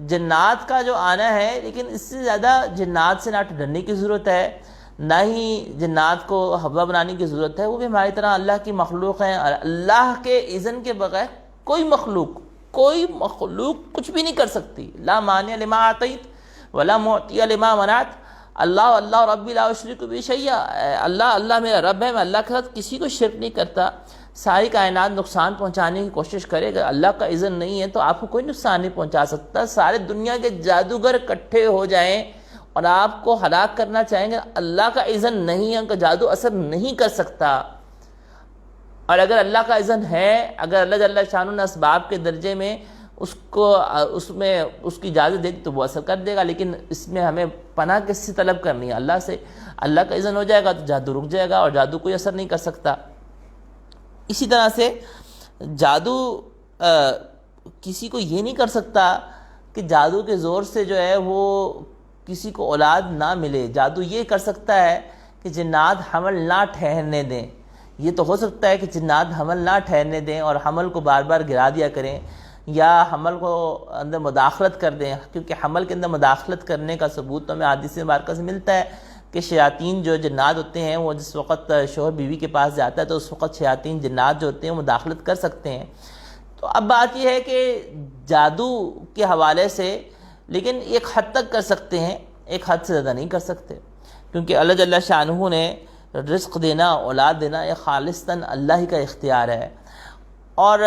جنات کا جو آنا ہے، لیکن اس سے زیادہ جنات سے نہ ڈرنے کی ضرورت ہے، نہ ہی جنات کو ہوا بنانے کی ضرورت ہے، وہ بھی ہماری طرح اللہ کی مخلوق ہیں، اور اللہ کے اذن کے بغیر کوئی مخلوق کچھ بھی نہیں کر سکتی۔ لا مانع لما اعطیت ولا معطی لما منعت، اللہ ربی لا اشرک بہ شیئا، اللہ میرا رب ہے، میں اللہ کے ساتھ کسی کو شرک نہیں کرتا۔ ساری کائنات نقصان پہنچانے کی کوشش کرے گا، اللہ کا اذن نہیں ہے تو آپ کو کوئی نقصان نہیں پہنچا سکتا۔ سارے دنیا کے جادوگر اکٹھے ہو جائیں اور آپ کو ہلاک کرنا چاہیں گے، اللہ کا اذن نہیں ہے، ان کا جادو اثر نہیں کر سکتا۔ اور اگر اللہ کا اذن ہے، اگر اللہ جل شانہ نے اسباب کے درجے میں اس کی اجازت دے دی تو وہ اثر کر دے گا، لیکن اس میں ہمیں پناہ کس سے طلب کرنی ہے؟ اللہ سے۔ اللہ کا اذن ہو جائے گا تو جادو رک جائے گا، اور جادو کوئی اثر نہیں کر سکتا۔ اسی طرح سے جادو کسی کو یہ نہیں کر سکتا کہ جادو کے زور سے جو ہے وہ کسی کو اولاد نہ ملے۔ جادو یہ کر سکتا ہے کہ جنات حمل نہ ٹھہرنے دیں۔ یہ تو ہو سکتا ہے کہ جنات حمل نہ ٹھہرنے دیں اور حمل کو بار بار گرا دیا کریں، یا حمل کو اندر مداخلت کر دیں، کیونکہ حمل کے اندر مداخلت کرنے کا ثبوت تو ہمیں حدیث مبارکہ سے ملتا ہے کہ شیاطین جو جنات ہوتے ہیں وہ جس وقت شوہر بیوی کے پاس جاتا ہے تو اس وقت شیاطین جنات جو ہوتے ہیں وہ مداخلت کر سکتے ہیں۔ تو اب بات یہ ہے کہ جادو کے حوالے سے لیکن ایک حد تک کر سکتے ہیں، ایک حد سے زیادہ نہیں کر سکتے، کیونکہ اللہ جل شانہ نے رزق دینا، اولاد دینا یہ خالصتاً اللہ ہی کا اختیار ہے۔ اور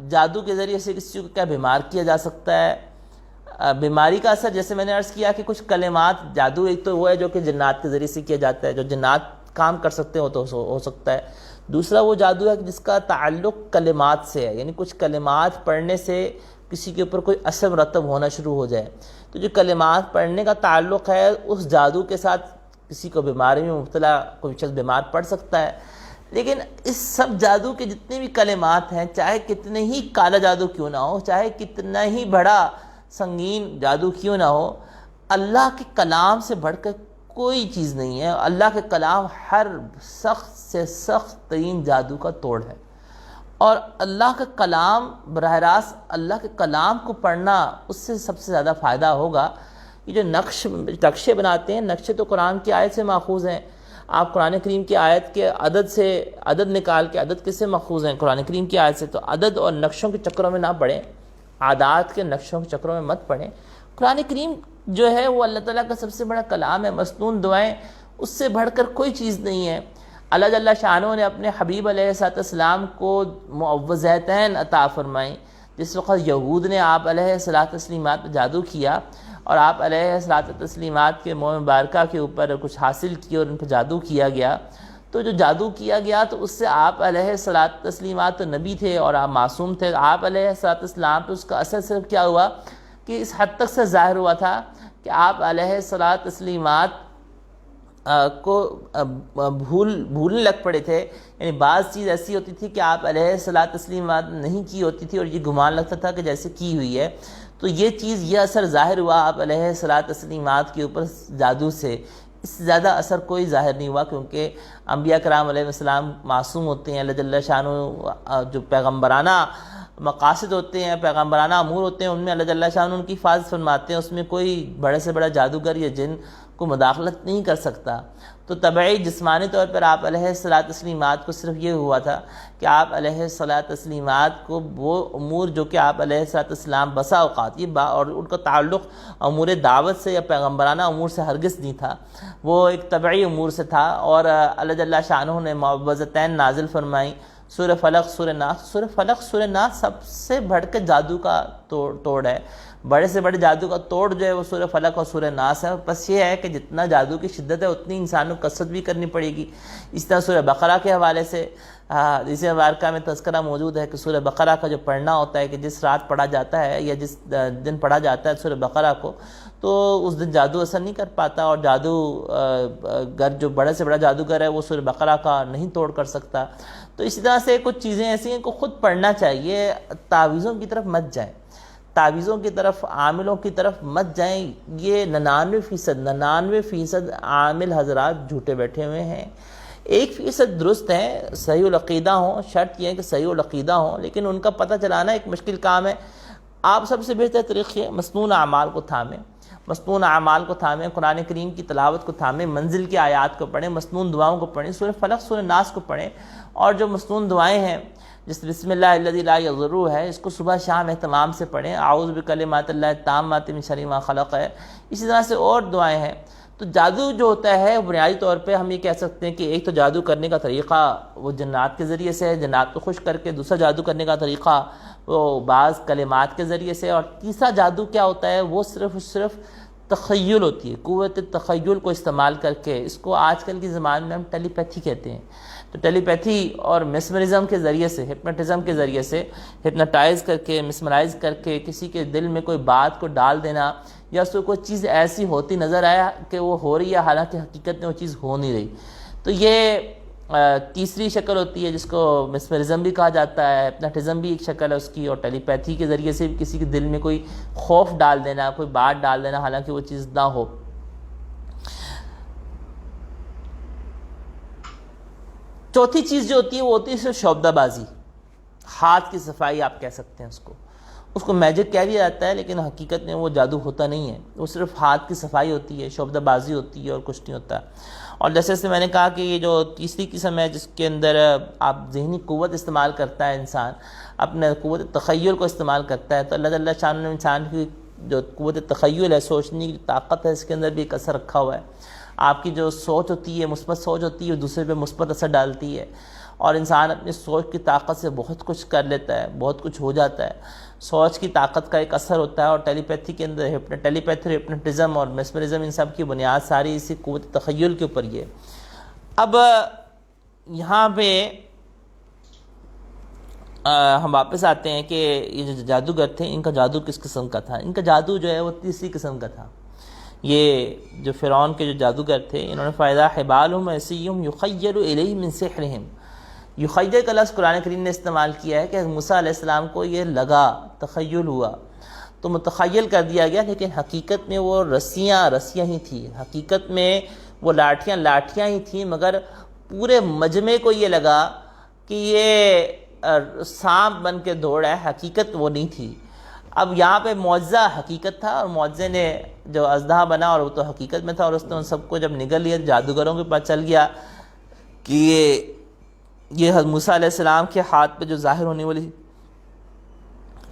جادو کے ذریعے سے کسی کو کیا بیمار کیا جا سکتا ہے؟ بیماری کا اثر جیسے میں نے عرض کیا کہ کچھ کلمات، جادو ایک تو وہ ہے جو کہ جنات کے ذریعے سے کیا جاتا ہے، جو جنات کام کر سکتے ہو تو ہو سکتا ہے۔ دوسرا وہ جادو ہے جس کا تعلق کلمات سے ہے، یعنی کچھ کلمات پڑھنے سے کسی کے اوپر کوئی اثر مرتب ہونا شروع ہو جائے۔ تو جو کلمات پڑھنے کا تعلق ہے اس جادو کے ساتھ کسی کو بیماری میں مبتلا کوئی شخص بیمار پڑ سکتا ہے، لیکن اس سب جادو کے جتنے بھی کلمات ہیں، چاہے کتنے ہی کالا جادو کیوں نہ ہو، چاہے کتنا ہی بڑا سنگین جادو کیوں نہ ہو، اللہ کے کلام سے بڑھ کر کوئی چیز نہیں ہے۔ اللہ کے کلام ہر سخت سے سخت ترین جادو کا توڑ ہے، اور اللہ کا کلام براہ راست اللہ کے کلام کو پڑھنا اس سے سب سے زیادہ فائدہ ہوگا۔ یہ جو نقشے بناتے ہیں، نقشے تو قرآن کی آیت سے ماخوذ ہیں۔ آپ قرآن کریم کی آیت کے عدد نکال کے، عدد کس سے ماخوذ ہیں؟ قرآن کریم کی آیت سے۔ تو عدد اور نقشوں کے چکروں میں نہ پڑیں، عادات کے نقشوں کے چکروں میں مت پڑیں۔ قرآن کریم جو ہے وہ اللہ تعالیٰ کا سب سے بڑا کلام ہے، مسنون دعائیں اس سے بڑھ کر کوئی چیز نہیں ہے۔ اللہ جل شانہ نے اپنے حبیب علیہ السلام کو معوذتین عطا فرمائیں۔ جس وقت یہود نے آپ علیہ السلامات پہ جادو کیا اور آپ علیہ السلامات کے منہ مبارکہ کے اوپر کچھ حاصل کیا اور ان پہ جادو کیا گیا، تو جو جادو کیا گیا تو اس سے آپ علیہ السلامات تو نبی تھے اور آپ معصوم تھے، آپ علیہ السلام پہ اس کا اثر صرف کیا ہوا کہ اس حد تک سے ظاہر ہوا تھا کہ آپ علیہ السلامات کو بھولنے لگ پڑے تھے۔ یعنی بعض چیز ایسی ہوتی تھی کہ آپ علیہ السلامات نہیں کی ہوتی تھی اور یہ گمان لگتا تھا کہ جیسے کی ہوئی ہے، تو یہ چیز، یہ اثر ظاہر ہوا آپ علیہ السلامات کے اوپر جادو سے۔ اس سے زیادہ اثر کوئی ظاہر نہیں ہوا، کیونکہ انبیاء کرام علیہ السلام معصوم ہوتے ہیں۔ اللہ جل شانہ جو پیغمبرانہ مقاصد ہوتے ہیں، پیغمبرانہ امور ہوتے ہیں، ان میں اللہ جل شانہ ان کی حفاظت فرماتے ہیں، اس میں کوئی بڑے سے بڑا جادوگر یا جن کو مداخلت نہیں کر سکتا۔ تو طبعی جسمانی طور پر آپ علیہ السلامات کو صرف یہ ہوا تھا کہ آپ علیہ السلامات کو وہ امور جو کہ آپ علیہ السلام بسا اوقات اور ان کا تعلق امور دعوت سے یا پیغمبرانہ امور سے ہرگز نہیں تھا، وہ ایک طبعی امور سے تھا، اور اللہ جل شانہ نے معوذتین نازل فرمائیں، سورہ فلق، سورہ ناس۔ سورہ فلق، سورہ ناس سب سے بڑھ کے جادو کا توڑ ہے، بڑے سے بڑے جادو کا توڑ جو ہے وہ سورہ فلق اور سورہ ناس ہے۔ بس یہ ہے کہ جتنا جادو کی شدت ہے اتنی انسان کو کثرت بھی کرنی پڑے گی۔ اس طرح سورہ بقرہ کے حوالے سے حدیث مبارکہ میں تذکرہ موجود ہے کہ سورہ بقرہ کا جو پڑھنا ہوتا ہے کہ جس رات پڑھا جاتا ہے یا جس دن پڑھا جاتا ہے سورہ بقرہ کو، تو اس دن جادو اثر نہیں کر پاتا، اور جادوگر جو بڑے سے بڑا جادوگر ہے وہ سورہ بقرہ کا نہیں توڑ کر سکتا۔ تو اسی طرح سے کچھ چیزیں ایسی ہیں کہ خود پڑھنا چاہیے، تعویذوں کی طرف مت جائیں، تعویذوں کی طرف، عاملوں کی طرف مت جائیں۔ یہ 99% عامل حضرات جھوٹے بیٹھے ہوئے ہیں، 1% درست ہیں، صحیح العقیدہ ہوں، شرط یہ ہے کہ صحیح العقیدہ ہوں، لیکن ان کا پتہ چلانا ایک مشکل کام ہے۔ آپ سب سے بہتر طریقے مسنون اعمال کو تھامیں، مسنون اعمال کو تھامیں، قرآن کریم کی تلاوت کو تھامیں، منزل کی آیات کو پڑھیں، مسنون دعاؤں کو پڑھیں، سورہ فلق، سورہ ناس کو پڑھیں، اور جو مسنون دعائیں ہیں جس بسم اللہ الذی لا یضر ہے، اس کو صبح شام اہتمام سے پڑھیں، اعوذ بکلمات اللہ التامات من شر ما خلق ہے، اسی طرح سے اور دعائیں ہیں۔ تو جادو جو ہوتا ہے بنیادی طور پہ ہم یہ کہہ سکتے ہیں کہ ایک تو جادو کرنے کا طریقہ وہ جنات کے ذریعے سے ہے، جنات کو خوش کر کے، دوسرا جادو کرنے کا طریقہ وہ بعض کلمات کے ذریعے سے، اور تیسرا جادو کیا ہوتا ہے وہ صرف تخیل ہوتی ہے، قوت تخیل کو استعمال کر کے، اس کو آج کل کی زبان میں ہم ٹیلی پیتھی کہتے ہیں۔ تو ٹیلی پیتھی اور میسمرزم کے ذریعے سے، ہپنوٹزم کے ذریعے سے ہپنوٹائز کر کے، میسمرائز کر کے کسی کے دل میں کوئی بات کو ڈال دینا، یا اس کو کوئی چیز ایسی ہوتی نظر آیا کہ وہ ہو رہی ہے حالانکہ حقیقت میں وہ چیز ہو نہیں رہی، تو یہ تیسری شکل ہوتی ہے جس کو میسمرزم بھی کہا جاتا ہے، ہپنوٹزم بھی ایک شکل ہے اس کی، اور ٹیلی پیتھی کے ذریعے سے بھی کسی کے دل میں کوئی خوف ڈال دینا، کوئی بات ڈال دینا حالانکہ وہ چیز نہ ہو۔ چوتھی چیز جو ہوتی ہے وہ ہوتی ہے صرف شعبدہ بازی، ہاتھ کی صفائی آپ کہہ سکتے ہیں اس کو میجک کہہ دیا جاتا ہے، لیکن حقیقت میں وہ جادو ہوتا نہیں ہے، وہ صرف ہاتھ کی صفائی ہوتی ہے، شعبدہ بازی ہوتی ہے اور کچھ نہیں ہوتا۔ اور جیسے میں نے کہا کہ یہ جو تیسری قسم ہے جس کے اندر آپ ذہنی قوت استعمال کرتا ہے انسان، اپنے قوت تخیل کو استعمال کرتا ہے، تو اللہ تعالیٰ شان نے انسان کی جو قوت تخیل ہے، سوچنے کی طاقت ہے، اس کے اندر بھی ایک اثر رکھا ہوا ہے۔ آپ کی جو سوچ ہوتی ہے، مثبت سوچ ہوتی ہے، دوسرے پہ مثبت اثر ڈالتی ہے، اور انسان اپنی سوچ کی طاقت سے بہت کچھ کر لیتا ہے، بہت کچھ ہو جاتا ہے۔ سوچ کی طاقت کا ایک اثر ہوتا ہے، اور ٹیلی پیتھی کے اندر ٹیلی پیتھی، ہپنوٹزم اور میسمرزم، ان سب کی بنیاد ساری اسی قوت تخیل کے اوپر یہ۔ اب یہاں پہ ہم واپس آتے ہیں کہ یہ جو جادوگر تھے ان کا جادو کس قسم کا تھا؟ ان کا جادو جو ہے وہ تیسری قسم کا تھا۔ یہ جو فرعون کے جو جادوگر تھے، انہوں نے فَإِذَا حِبَالُهُمْ وَعِصِيُّهُمْ يُخَيَّلُ إِلَيْهِ مِنْ سِحْرِهِمْ، یخیل کا لفظ قرآن کریم نے استعمال کیا ہے کہ موسیٰ علیہ السلام کو یہ لگا، تخیل ہوا تو متخیل کر دیا گیا، لیکن حقیقت میں وہ رسیاں ہی تھیں، حقیقت میں وہ لاٹھیاں ہی تھیں، مگر پورے مجمع کو یہ لگا کہ یہ سانپ بن کے دوڑ ہے، حقیقت وہ نہیں تھی۔ اب یہاں پہ معجزہ حقیقت تھا، اور معجزے نے جو اژدہا بنا اور وہ تو حقیقت میں تھا، اور اس نے ان سب کو جب نگل لیا، جادوگروں کے پاس چل گیا کہ یہ موسیٰ علیہ السلام کے ہاتھ پہ جو ظاہر ہونے والی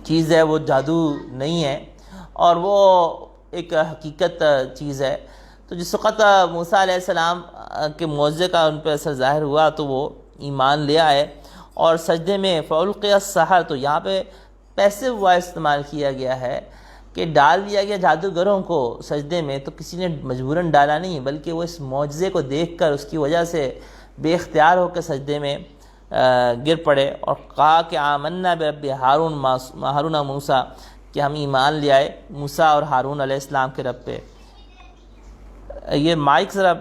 چیز ہے وہ جادو نہیں ہے، اور وہ ایک حقیقت چیز ہے۔ تو جس وقت موسیٰ علیہ السلام کے معجزے کا ان پہ اثر ظاہر ہوا تو وہ ایمان لے آئے، اور سجدے میں فَأُلْقِيَ السَّحَرَةُ، تو یہاں پہ پیسو وائس استعمال کیا گیا ہے کہ ڈال دیا گیا جادوگروں کو سجدے میں، تو کسی نے مجبوراً ڈالا نہیں، بلکہ وہ اس معجزے کو دیکھ کر اس کی وجہ سے بے اختیار ہو کے سجدے میں گر پڑے، اور کہا کہ آمنا برب ہارون موسیٰ، کہ ہم ایمان لے آئے موسیٰ اور ہارون علیہ السلام کے رب پہ۔ یہ مائک ذرا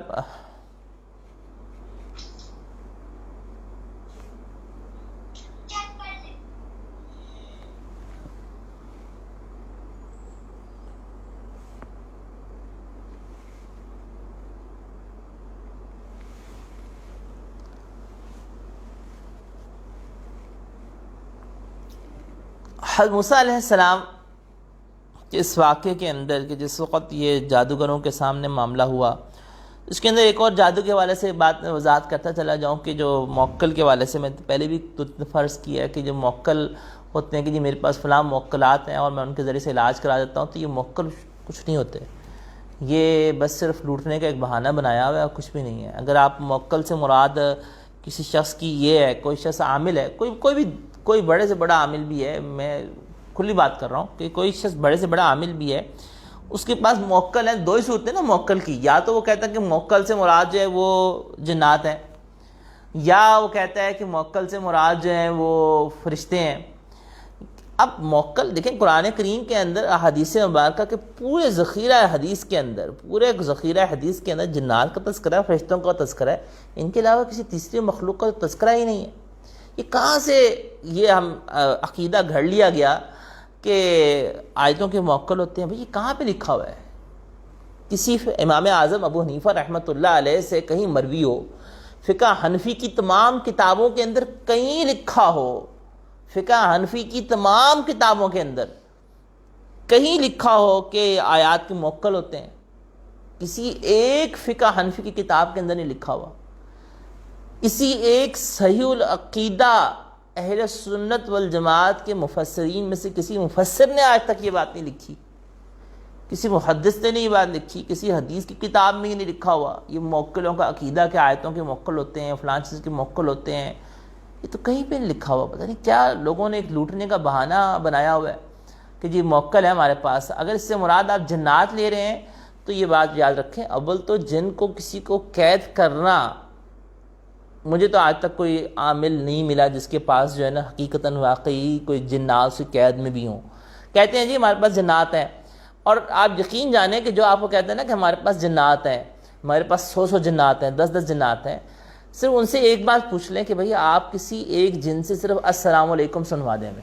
حضرت موسیٰ علیہ السلام کے اس واقعے کے اندر کہ جس وقت یہ جادوگروں کے سامنے معاملہ ہوا، اس کے اندر ایک اور جادو کے حوالے سے بات میں وضاحت کرتا چلا جاؤں کہ جو موکل کے حوالے سے میں پہلے بھی فرض کیا ہے کہ جو موکل ہوتے ہیں کہ جی میرے پاس فلاں موکلات ہیں اور میں ان کے ذریعے سے علاج کرا دیتا ہوں، تو یہ موکل کچھ نہیں ہوتے، یہ بس صرف لوٹنے کا ایک بہانہ بنایا ہوا ہے اور کچھ بھی نہیں ہے۔ اگر آپ موکل سے مراد کسی شخص کی یہ ہے، کوئی شخص عامل ہے، کوئی بڑے سے بڑا عامل بھی ہے، میں کھلی بات کر رہا ہوں کہ کوئی شخص بڑے سے بڑا عامل بھی ہے، اس کے پاس موکل ہے، دو ہی صورتیں نا موکل کی، یا تو وہ کہتا ہے کہ موکل سے مراد جو ہے وہ جنات ہیں، یا وہ کہتا ہے کہ موکل سے مراد جو ہیں وہ فرشتے ہیں۔ اب موکل دیکھیں قرآن کریم کے اندر احادیث مبارکہ کے پورے ذخیرہ حدیث کے اندر جنات کا تذکرہ ہے، فرشتوں کا تذکرہ ہے، ان کے علاوہ کسی تیسری مخلوق کا تذکرہ ہی نہیں ہے۔ یہ کہاں سے یہ ہم عقیدہ گھڑ لیا گیا کہ آیتوں کے موکل ہوتے ہیں؟ بھئی یہ کہاں پہ لکھا ہوا ہے؟ کسی امام اعظم ابو حنیفہ رحمۃ اللہ علیہ سے کہیں مروی ہو، فقہ حنفی کی تمام کتابوں کے اندر کہیں لکھا ہو، فقہ حنفی کی تمام کتابوں کے اندر کہیں لکھا ہو کہ آیات کے موکل ہوتے ہیں؟ کسی ایک فقہ حنفی کی کتاب کے اندر نہیں لکھا ہوا۔ اسی ایک صحیح العقیدہ اہل سنت والجماعت کے مفسرین میں سے کسی مفسر نے آج تک یہ بات نہیں لکھی، کسی محدث نے نہیں یہ بات لکھی، کسی حدیث کی کتاب میں یہ نہیں لکھا ہوا یہ موکلوں کا عقیدہ کہ آیتوں کے موکل ہوتے ہیں، فلاں چیز کے موکل ہوتے ہیں، یہ تو کہیں پہ نہیں لکھا ہوا۔ پتہ نہیں کیا لوگوں نے ایک لوٹنے کا بہانہ بنایا ہوا ہے کہ جی موکل ہے ہمارے پاس۔ اگر اس سے مراد آپ جنات لے رہے ہیں تو یہ بات یاد رکھیں، اول تو جن کو کسی کو قید کرنا، مجھے تو آج تک کوئی عامل نہیں ملا جس کے پاس جو ہے نا حقیقتاً واقعی کوئی جنات سے قید میں بھی ہوں۔ کہتے ہیں جی ہمارے پاس جنات ہیں، اور آپ یقین جانیں کہ جو آپ کو کہتے ہیں نا کہ ہمارے پاس جنات ہیں، ہمارے پاس 100 جنات ہیں، 10 جنات ہیں، صرف ان سے ایک بات پوچھ لیں کہ بھئی آپ کسی ایک جن سے صرف السلام علیکم سنوا دیں ہمیں،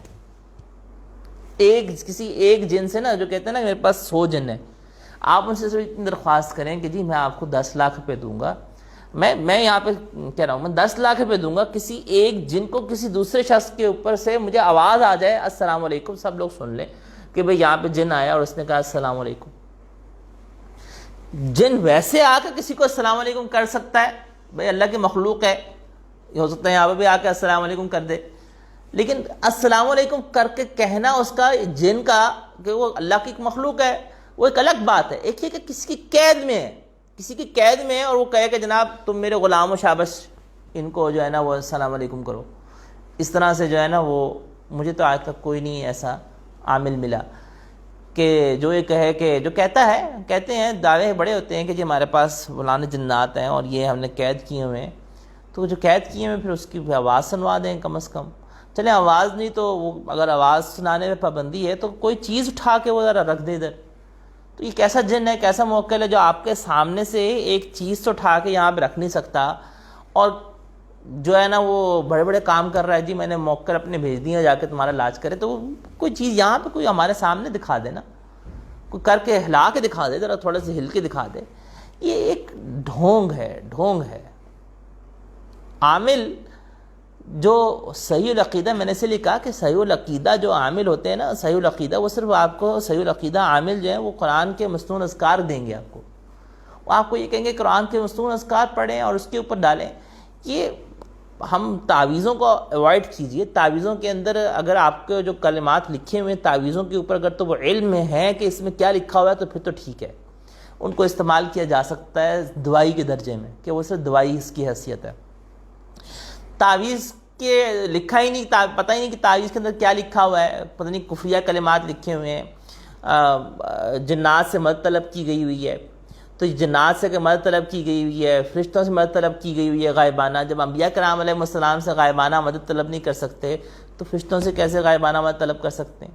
کسی ایک جن سے نا جو کہتے ہیں نا کہ میرے پاس 100 جن ہیں، آپ ان سے صرف اتنی درخواست کریں کہ جی میں آپ کو 10 لاکھ روپے دوں گا، میں یہاں پہ کہہ رہا ہوں میں 10 لاکھ روپے دوں گا کسی ایک جن کو کسی دوسرے شخص کے اوپر سے مجھے آواز آ جائے السلام علیکم، سب لوگ سن لیں کہ بھئی یہاں پہ جن آیا اور اس نے کہا السلام علیکم۔ جن ویسے آ کے کسی کو السلام علیکم کر سکتا ہے، بھئی اللہ کی مخلوق ہے، یہ ہو سکتا ہے یہاں پہ بھی آ کے السلام علیکم کر دے، لیکن السلام علیکم کر کے کہنا اس کا جن کا کہ وہ اللہ کی مخلوق ہے وہ ایک الگ بات ہے۔ ایک یہ کہ کسی کی قید میں ہے، کسی کی قید میں ہے اور وہ کہے کہ جناب تم میرے غلام و شابش، ان کو جو ہے نا وہ السلام علیکم کرو، اس طرح سے جو ہے نا وہ مجھے تو آج تک کوئی نہیں ایسا عامل ملا کہ جو یہ کہے کہ جو کہتے ہیں دعوے بڑے ہوتے ہیں کہ جی ہمارے پاس فلاں جنات ہیں اور یہ ہم نے قید کیے ہوئے ہیں، تو جو قید کیے ہوئے پھر اس کی آواز سنوا دیں کم از کم۔ چلیں آواز نہیں تو وہ اگر آواز سنانے میں پابندی ہے تو کوئی چیز اٹھا کے وہ ذرا رکھ دے ادھر۔ تو یہ کیسا جن ہے، کیسا موکل ہے جو آپ کے سامنے سے ایک چیز تو اٹھا کے یہاں پہ رکھ نہیں سکتا، اور جو ہے نا وہ بڑے بڑے کام کر رہا ہے، جی میں نے موکل اپنے بھیج دیے جا کے تمہارا علاج کرے، تو کوئی چیز یہاں پہ کوئی ہمارے سامنے دکھا دے نا، کوئی کر کے ہلا کے دکھا دے، ذرا تھوڑا سا ہل کے دکھا دے. یہ ایک ڈھونگ ہے. عامل جو صحیح العقیدہ، میں نے سے لکھا کہ صحیح العقیدہ جو عامل ہوتے ہیں نا، صحیح العقیدہ وہ صرف آپ کو صحیح العقیدہ عامل جو ہیں وہ قرآن کے مصنون اذکار دیں گے آپ کو. وہ آپ کو یہ کہیں گے قرآن کے مصنون اذکار پڑھیں اور اس کے اوپر ڈالیں. یہ ہم تعویذوں کو اوائڈ کیجئے. تعویذوں کے اندر اگر آپ کے جو کلمات لکھے ہوئے ہیں تعویذوں کے اوپر اگر تو وہ علم میں ہے کہ اس میں کیا لکھا ہوا ہے تو پھر تو ٹھیک ہے، ان کو استعمال کیا جا سکتا ہے دوائی کے درجے میں، کہ وہ صرف دوائی اس کی حیثیت ہے. تعویذ کے لکھا ہی نہیں، پتہ ہی نہیں کہ تعویذ کے اندر کیا لکھا ہوا ہے، پتہ نہیں کفریہ کلمات لکھے ہوئے ہیں. جنات سے مدد طلب کی گئی ہوئی ہے، تو جنات سے مدد طلب کی گئی ہوئی ہے، فرشتوں سے مدد طلب کی گئی ہوئی ہے غائبانہ. جب انبیاء کرام علیہ السلام سے غائبانہ مدد طلب نہیں کر سکتے تو فرشتوں سے کیسے غائبانہ مدد طلب کر سکتے ہیں؟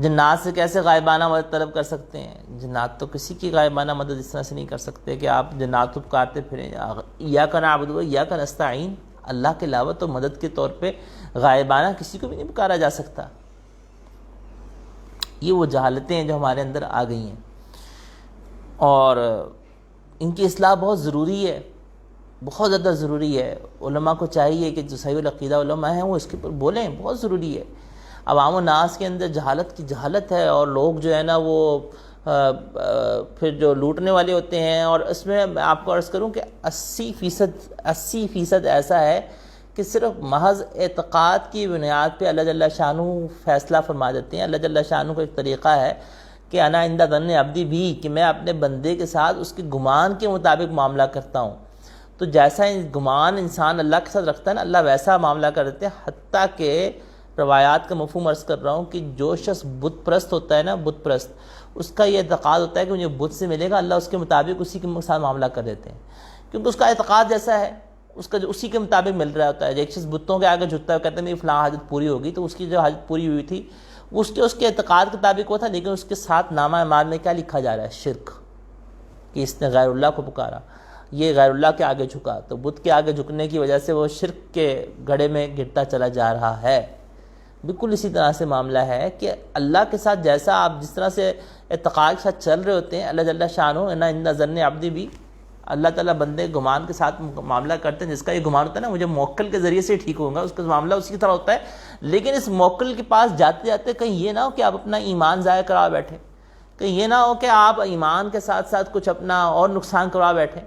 جنات سے کیسے غائبانہ مدد طلب کر سکتے ہیں؟ جنات تو کسی کی غائبانہ مدد اس طرح سے نہیں کر سکتے کہ آپ جنات کو پکارتے پھریں. ایاک نعبد و ایاک نستعین، اللہ کے علاوہ تو مدد کے طور پہ غائبانہ کسی کو بھی نہیں پکارا جا سکتا. یہ وہ جہالتیں ہیں جو ہمارے اندر آ گئی ہیں، اور ان کی اصلاح بہت ضروری ہے، بہت زیادہ ضروری ہے. علماء کو چاہیے کہ جو صحیح العقیدہ علماء ہیں وہ اس کے اوپر بولیں، بہت ضروری ہے. عوام الناس کے اندر جہالت کی جہالت ہے، اور لوگ جو ہے نا وہ پھر جو لوٹنے والے ہوتے ہیں. اور اس میں میں آپ کو عرض کروں کہ 80% ایسا ہے کہ صرف محض اعتقاد کی بنیاد پہ اللہ جل شانہ فیصلہ فرما دیتے ہیں. اللہ جل شانہ کو ایک طریقہ ہے کہ انا عند ظن عبدی بھی، کہ میں اپنے بندے کے ساتھ اس کے گمان کے مطابق معاملہ کرتا ہوں. تو جیسا گمان انسان اللہ کے ساتھ رکھتا ہے نا، اللہ ویسا معاملہ کر دیتے ہیں. حتیٰ کہ روایات کا مفہوم عرض کر رہا ہوں کہ جو شخص بت پرست ہوتا ہے نا، بت پرست، اس کا یہ اعتقاد ہوتا ہے کہ مجھے بت سے ملے گا، اللہ اس کے مطابق اسی کے ساتھ معاملہ کر دیتے ہیں، کیونکہ اس کا اعتقاد جیسا ہے اس کا جو اسی کے مطابق مل رہا ہوتا ہے. ایک شخص بتوں کے آگے جھکتا ہے، کہتے ہیں میری فلاں حاجت پوری ہوگی، تو اس کی جو حاجت پوری ہوئی تھی اس کے اعتقاد کے مطابق وہ تھا، لیکن اس کے ساتھ نامہ اعمال میں کیا لکھا جا رہا ہے؟ شرک، کہ اس نے غیر اللہ کو پکارا، یہ غیر اللہ کے آگے جھکا. تو بت کے آگے جھکنے کی وجہ سے وہ شرک کے گڑھے میں گرتا چلا جا رہا ہے. بالکل اسی طرح سے معاملہ ہے کہ اللہ کے ساتھ جیسا آپ جس طرح سے اعتقاد کے ساتھ چل رہے ہوتے ہیں، اللہ جل شانہ انا عند ظن عبدی بھی، اللہ تعالیٰ بندے گمان کے ساتھ معاملہ کرتے ہیں. جس کا یہ گمان ہوتا ہے نا مجھے موکل کے ذریعے سے ٹھیک ہوگا، اس کا معاملہ اسی کی طرح ہوتا ہے. لیکن اس موکل کے پاس جاتے جاتے کہیں یہ نہ ہو کہ آپ اپنا ایمان ضائع کرا بیٹھیں، کہیں یہ نہ ہو کہ آپ ایمان کے ساتھ ساتھ کچھ اپنا اور نقصان کروا بیٹھیں.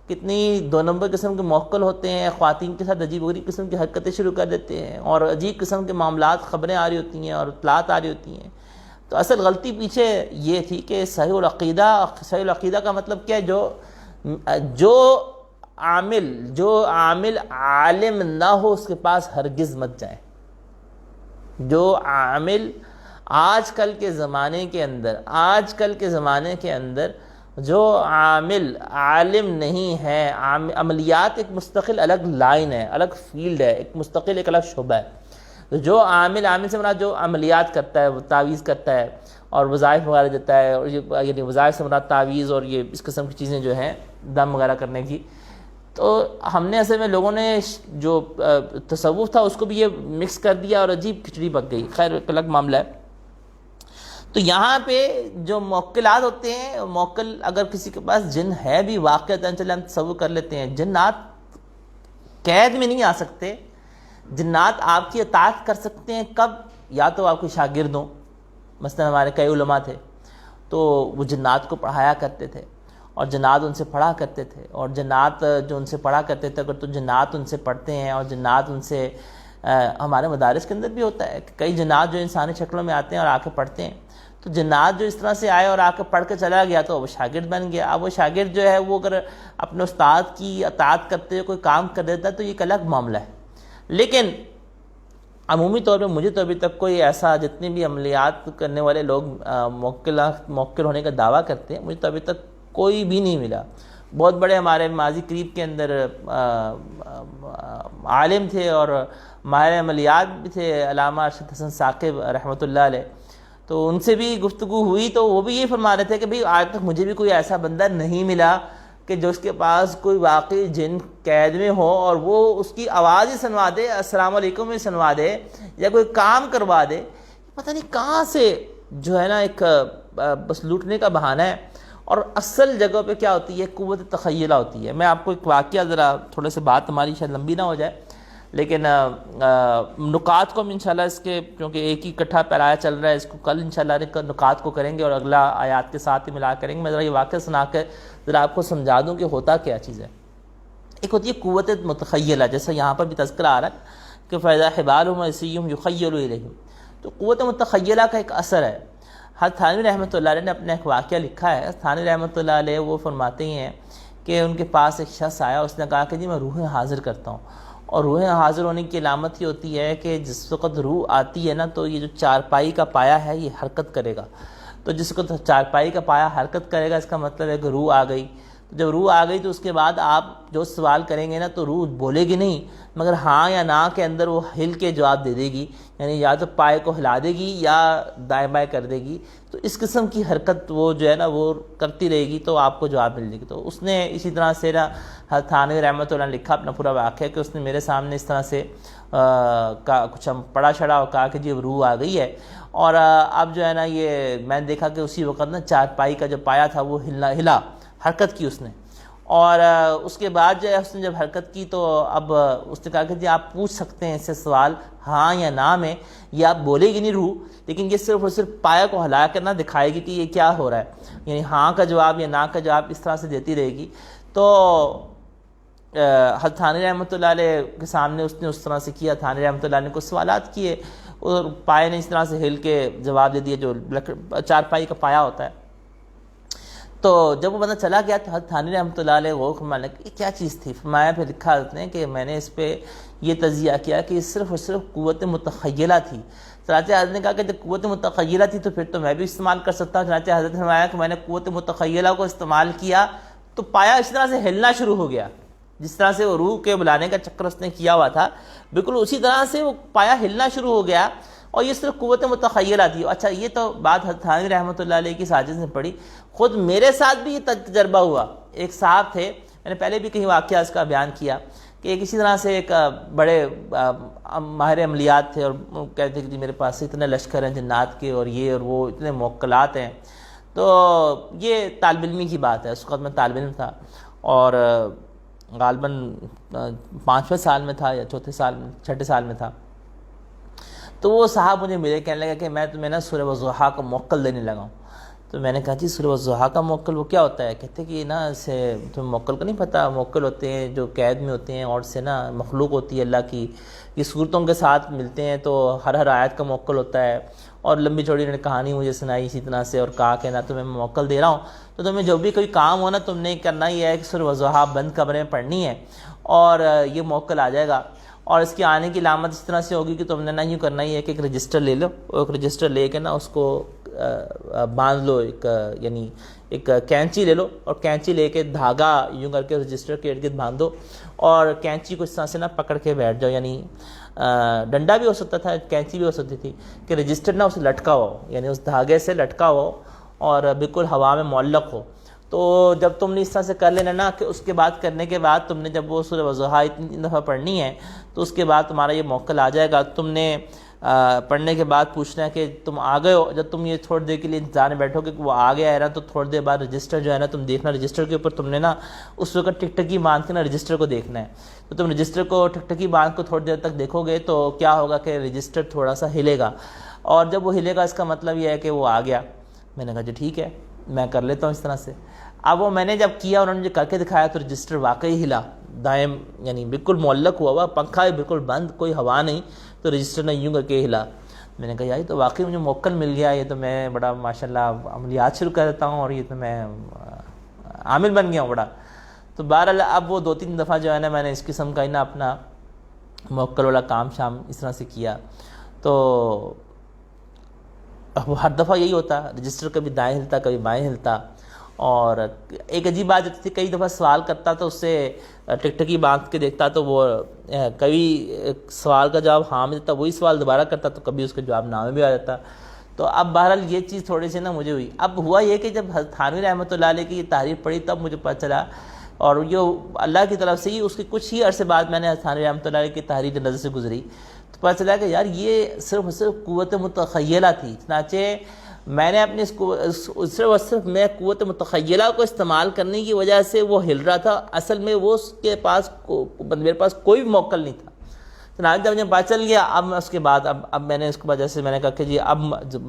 کتنی دو نمبر قسم کے موکل ہوتے ہیں، خواتین کے ساتھ عجیب و غریب قسم کی حرکتیں شروع کر دیتے ہیں، اور عجیب قسم کے معاملات، خبریں آ رہی ہوتی ہیں اور اطلاعات آ رہی ہوتی ہیں. تو اصل غلطی پیچھے یہ تھی کہ صحیح العقیدہ کا مطلب کیا ہے؟ جو عامل عالم نہ ہو اس کے پاس ہرگز مت جائیں. جو عامل آج کل کے زمانے کے اندر جو عامل عالم نہیں ہے، عملیات ایک مستقل الگ لائن ہے، الگ فیلڈ ہے، ایک مستقل ایک الگ شعبہ ہے. تو جو عامل سے مراد جو عملیات کرتا ہے، وہ تعویذ کرتا ہے اور وظائف وغیرہ دیتا ہے، اور یعنی وظائف سے مراد تعویذ اور یہ اس قسم کی چیزیں جو ہیں دم وغیرہ کرنے کی. تو ہم نے اصل میں لوگوں نے جو تصوف تھا اس کو بھی یہ مکس کر دیا اور عجیب کھچڑی پک گئی. خیر ایک الگ معاملہ ہے. تو یہاں پہ جو موکلات ہوتے ہیں، موکل اگر کسی کے پاس جن ہے بھی واقعتاً، چلے ہم تصور کر لیتے ہیں، جنات قید میں نہیں آ سکتے. جنات آپ کی اطاعت کر سکتے ہیں کب؟ یا تو آپ کے شاگرد ہوں. مثلا ہمارے کئی علماء تھے تو وہ جنات کو پڑھایا کرتے تھے اور جنات ان سے پڑھا کرتے تھے، اور جنات جو ان سے پڑھا کرتے تھے، اگر تو جنات ان سے پڑھتے ہیں اور جنات ان سے ہمارے مدارس کے اندر بھی ہوتا ہے کہ کئی جنات جو انسانی شکلوں میں آتے ہیں اور آ کے پڑھتے ہیں. تو جنات جو اس طرح سے آئے اور آ کے پڑھ کے چلا گیا تو وہ شاگرد بن گیا. اب وہ شاگرد جو ہے وہ اگر اپنے استاد کی اطاعت کرتے ہوئے کوئی کام کر دیتا ہے تو یہ ایک الگ معاملہ ہے. لیکن عمومی طور پہ مجھے تو ابھی تک کوئی ایسا، جتنے بھی عملیات کرنے والے لوگ موکل ہونے کا دعویٰ کرتے ہیں، مجھے تو ابھی تک کوئی بھی نہیں ملا. بہت بڑے ہمارے ماضی قریب کے اندر عالم تھے اور ماہر عملیات بھی تھے، علامہ ارشد حسن ثاقب رحمۃ اللہ علیہ. تو ان سے بھی گفتگو ہوئی تو وہ بھی یہ فرما رہے تھے کہ بھئی آج تک مجھے بھی کوئی ایسا بندہ نہیں ملا کہ جو اس کے پاس کوئی واقعی جن قید میں ہو اور وہ اس کی آواز ہی سنوا دے، السلام علیکم ہی سنوا دے، یا کوئی کام کروا دے، پتہ نہیں کہاں سے جو ہے نا ایک بس لوٹنے کا بہانہ ہے۔ اور اصل جگہ پہ کیا ہوتی ہے؟ قوت تخیلہ ہوتی ہے۔ میں آپ کو ایک واقعہ، ذرا تھوڑا سے بات ہماری شاید لمبی نہ ہو جائے، لیکن نکات کو ہم انشاءاللہ اس کے، کیونکہ ایک ہی اکٹھا پیرایا چل رہا ہے، اس کو کل انشاءاللہ نکات کو کریں گے اور اگلا آیات کے ساتھ ہی ملا کریں گے۔ میں ذرا یہ واقعہ سنا کے ذرا آپ کو سمجھا دوں کہ ہوتا کیا چیز ہے۔ ایک ہوتی ہے قوت متخیلہ، جیسا یہاں پر بھی تذکرہ آ رہا ہے کہ فَإِذَا حِبَالُهُمْ وَعِصِيُّهُمْ يُخَيَّلُ إِلَيْهِ۔ تو قوت متخیلہ کا ایک اثر ہے۔ حضرت تھانوی رحمۃ اللہ علیہ نے اپنا ایک واقعہ لکھا ہے۔ تھانوی رحمۃ اللہ علیہ وہ فرماتے ہیں کہ ان کے پاس ایک شخص آیا، اس نے کہا کہ جی میں روح حاضر کرتا ہوں، اور روح حاضر ہونے کی علامت یہ ہوتی ہے کہ جس وقت روح آتی ہے نا تو یہ جو چارپائی کا پایا ہے یہ حرکت کرے گا۔ تو جس وقت چارپائی کا پایا حرکت کرے گا اس کا مطلب ہے کہ روح آ گئی۔ تو جب روح آ گئی تو اس کے بعد آپ جو سوال کریں گے نا تو روح بولے گی نہیں، مگر ہاں یا نا کے اندر وہ ہل کے جواب دے دے گی، یعنی یا تو پائے کو ہلا دے گی یا دائیں بائیں کر دے گی۔ تو اس قسم کی حرکت وہ جو ہے نا وہ کرتی رہے گی تو آپ کو جواب مل جائے گی۔ تو اس نے اسی طرح سے نا حضرت تھانوی رحمۃ اللہ نے لکھا اپنا پورا واقعہ کہ اس نے میرے سامنے اس طرح سے کچھ ہم پڑا چھڑا اور کہا کہ جی روح آ گئی ہے، اور اب جو ہے نا یہ میں نے دیکھا کہ اسی وقت نا چارپائی کا جو پایا تھا وہ ہلا، حرکت کی اس نے، اور اس کے بعد جو ہے اس نے جب حرکت کی تو اب اس نے کہا کہ جی آپ پوچھ سکتے ہیں اس سے سوال ہاں یا نا میں، یہ آپ بولے گی نہیں روح، لیکن یہ صرف اور صرف پایا کو ہلا کر نہ دکھائے گی کہ یہ کیا ہو رہا ہے، یعنی ہاں کا جواب یا نا کا جواب اس طرح سے دیتی رہے گی۔ تو حضرت تھانوی رحمۃ اللہ علیہ کے سامنے اس نے اس طرح سے کیا، تھانوی رحمۃ اللہ نے کچھ سوالات کیے اور پائے نے اس طرح سے ہل کے جواب دے دیا، جو چارپائی کا پایا ہوتا ہے۔ تو جب وہ بندہ چلا گیا تو حضرت تھانوی رحمۃ اللہ علیہ غور فرمانے لگے یہ کیا چیز تھی؟ فرمایا، پھر لکھا حضرت نے کہ میں نے اس پہ یہ تجزیہ کیا کہ یہ صرف اور صرف قوت متخیلہ تھی۔ چنانچہ حضرت نے کہا کہ جب قوت متخیلہ تھی تو پھر تو میں بھی استعمال کر سکتا ہوں۔ چنانچہ حضرت نے فرمایا کہ میں نے قوت متخیلہ کو استعمال کیا تو پایا اس طرح سے ہلنا شروع ہو گیا، جس طرح سے وہ روح کے بلانے کا چکر اس نے کیا ہوا تھا، بالکل اسی طرح سے وہ پایا ہلنا شروع ہو گیا، اور یہ صرف قوت متخیلہ تھی۔ اچھا یہ تو بات حضرت تھانوی رحمۃ اللہ علیہ کی ساجد سے پڑھی، خود میرے ساتھ بھی یہ تجربہ ہوا۔ ایک صاحب تھے، میں نے پہلے بھی کہیں واقعہ اس کا بیان کیا کہ ایک اسی طرح سے ایک بڑے ماہر عملیات تھے، اور کہتے کہ جی میرے پاس اتنے لشکر ہیں جنات کے، اور یہ اور وہ اتنے موکلات ہیں۔ تو یہ طالب علمی کی بات ہے، اس وقت میں طالب علم تھا، اور غالباً 5ویں سال میں تھا یا چھٹے سال میں تھا۔ تو وہ صاحب مجھے ملے، کہنے لگا کہ میں تمہیں نا سورہ والضحیٰ کا موکل دینے لگا ہوں۔ تو میں نے کہا جی سورہ والضحیٰ کا موکل وہ کیا ہوتا ہے؟ کہتے کہ نا اسے تمہیں موکل کا نہیں پتہ، موکل ہوتے ہیں جو قید میں ہوتے ہیں اور سے نا مخلوق ہوتی ہے اللہ کی، یہ صورتوں کے ساتھ ملتے ہیں، تو ہر آیت کا موکل ہوتا ہے، اور لمبی چوڑی انہوں نے کہانی مجھے سنائی اسی طرح سے، اور کہا کہ نا تمہیں موکل دے رہا ہوں تو تمہیں جو بھی کوئی کام ہو نا تم نے کرنا یہ ہے کہ سورہ والضحیٰ بند کمرے میں پڑھنی ہے، اور یہ موکل آ جائے گا، اور اس کی آنے کی علامت اس طرح سے ہوگی کہ تم نے نا یوں کرنا ہی ہے کہ ایک رجسٹر لے لو، اور ایک رجسٹر لے کے نا اس کو باندھ لو، یعنی ایک کینچی لے لو، اور کینچی لے کے دھاگا یوں کر کے رجسٹر کے ارد گرد باندھ دو، اور کینچی کو اس طرح سے نا پکڑ کے بیٹھ جاؤ، یعنی ڈنڈا بھی ہو سکتا تھا، کینچی بھی ہو سکتی تھی، کہ رجسٹر نا اسے لٹکا ہو، یعنی اس دھاگے سے لٹکا ہو اور بالکل ہوا میں معلق ہو۔ تو جب تم نے اس طرح سے کر لینا نا کہ اس کے بعد کرنے کے بعد تم نے جب وہ سورہ والضحیٰ اتنی دفعہ پڑھنی ہے تو اس کے بعد تمہارا یہ موکل آ جائے گا۔ تم نے پڑھنے کے بعد پوچھنا ہے کہ تم آ گئے ہو، جب تم یہ تھوڑی دیر کے لیے انتظار میں بیٹھو کہ وہ آ گیا ہے نا تو تھوڑی دیر بعد رجسٹر جو ہے نا تم دیکھنا، رجسٹر کے اوپر تم نے نا اس وقت ٹک ٹکی باندھ کے نا رجسٹر کو دیکھنا ہے۔ تو تم رجسٹر کو ٹک ٹکی باندھ کو تھوڑی دیر تک دیکھو گے تو کیا ہوگا کہ رجسٹر تھوڑا سا ہلے گا، اور جب وہ ہلے گا اس کا مطلب یہ ہے کہ وہ آ گیا۔ میں نے کہا جی ٹھیک ہے میں کر لیتا ہوں اس طرح سے۔ اب وہ میں نے جب کیا انہوں نے جو کر کے دکھایا تو رجسٹر واقعی ہلا، دائیں یعنی بالکل معلق ہوا، پنکھا بھی بالکل بند، کوئی ہوا نہیں، تو رجسٹر نے یوں کر کے ہلا۔ میں نے کہا یار تو واقعی مجھے موکل مل گیا، یہ تو میں بڑا ماشاءاللہ عملیات شروع کر دیتا ہوں، اور یہ تو میں عامل بن گیا ہوں بڑا۔ تو بہرحال اب وہ 2-3 دفعہ جو ہے نا میں نے اس قسم کا نا اپنا موکل والا کام شام اس طرح سے کیا، تو اب ہر دفعہ یہی ہوتا، رجسٹر کبھی دائیں ہلتا کبھی بائیں ہلتا، اور ایک عجیب بات ہوتی تھی، کئی دفعہ سوال کرتا تو اس سے ٹک ٹکی باندھ کے دیکھتا تو وہ کبھی سوال کا جواب ہاں میں دیتا، وہی سوال دوبارہ کرتا تو کبھی اس کا جواب نہ میں بھی آ جاتا۔ تو اب بہرحال یہ چیز تھوڑی سی نا مجھے ہوئی۔ اب ہوا یہ کہ جب حضرت تھانوی رحمۃ اللہ علیہ کی یہ تعریف پڑھی تب مجھے پتہ چلا اور یہ اللہ کی طرف سے ہی اس کے کچھ ہی عرصے بعد میں نے تھانوی رحمۃ اللہ علیہ کی تحریر نظر سے گزری تو پتہ چلا کہ یار یہ صرف قوت متخیلہ تھی. چنانچہ میں نے اپنی صرف میں قوت متخیلہ کو استعمال کرنے کی وجہ سے وہ ہل رہا تھا. اصل میں وہ اس کے پاس میرے پاس کوئی موکل نہیں تھا. چنانچہ جب مجھے پتہ چل گیا اب میں اس کے بعد اب میں نے اس کی وجہ سے میں نے کہا کہ جی اب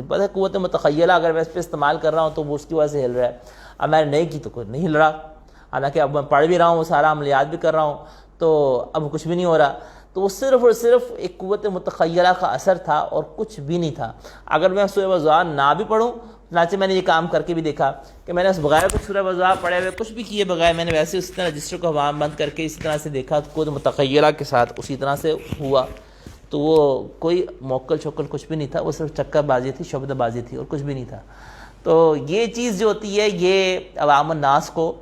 پتہ ہے قوت متخیلہ اگر میں اس پہ استعمال کر رہا ہوں تو وہ اس کی وجہ سے ہل رہا ہے. اب میں نے نہیں کی تو کوئی نہیں ہل رہا. حالانکہ اب میں پڑھ بھی رہا ہوں وہ سارا عملیات بھی کر رہا ہوں تو اب کچھ بھی نہیں ہو رہا. تو وہ صرف اور صرف ایک قوت متخیلہ کا اثر تھا اور کچھ بھی نہیں تھا. اگر میں سورہ وضاء نہ بھی پڑھوں چنانچہ میں نے یہ کام کر کے بھی دیکھا کہ میں نے اس بغیر کچھ سورہ وضاء پڑھے ہوئے کچھ بھی کیے بغیر میں نے ویسے اس طرح رجسٹر کو ہوا بند کر کے اسی طرح سے دیکھا قوت متخیلہ کے ساتھ اسی طرح سے ہوا. تو وہ کوئی موکل شوکل کچھ بھی نہیں تھا. وہ صرف چکر بازی تھی شبد بازی تھی اور کچھ بھی نہیں تھا. تو یہ چیز جو ہوتی ہے یہ عوام الناس کو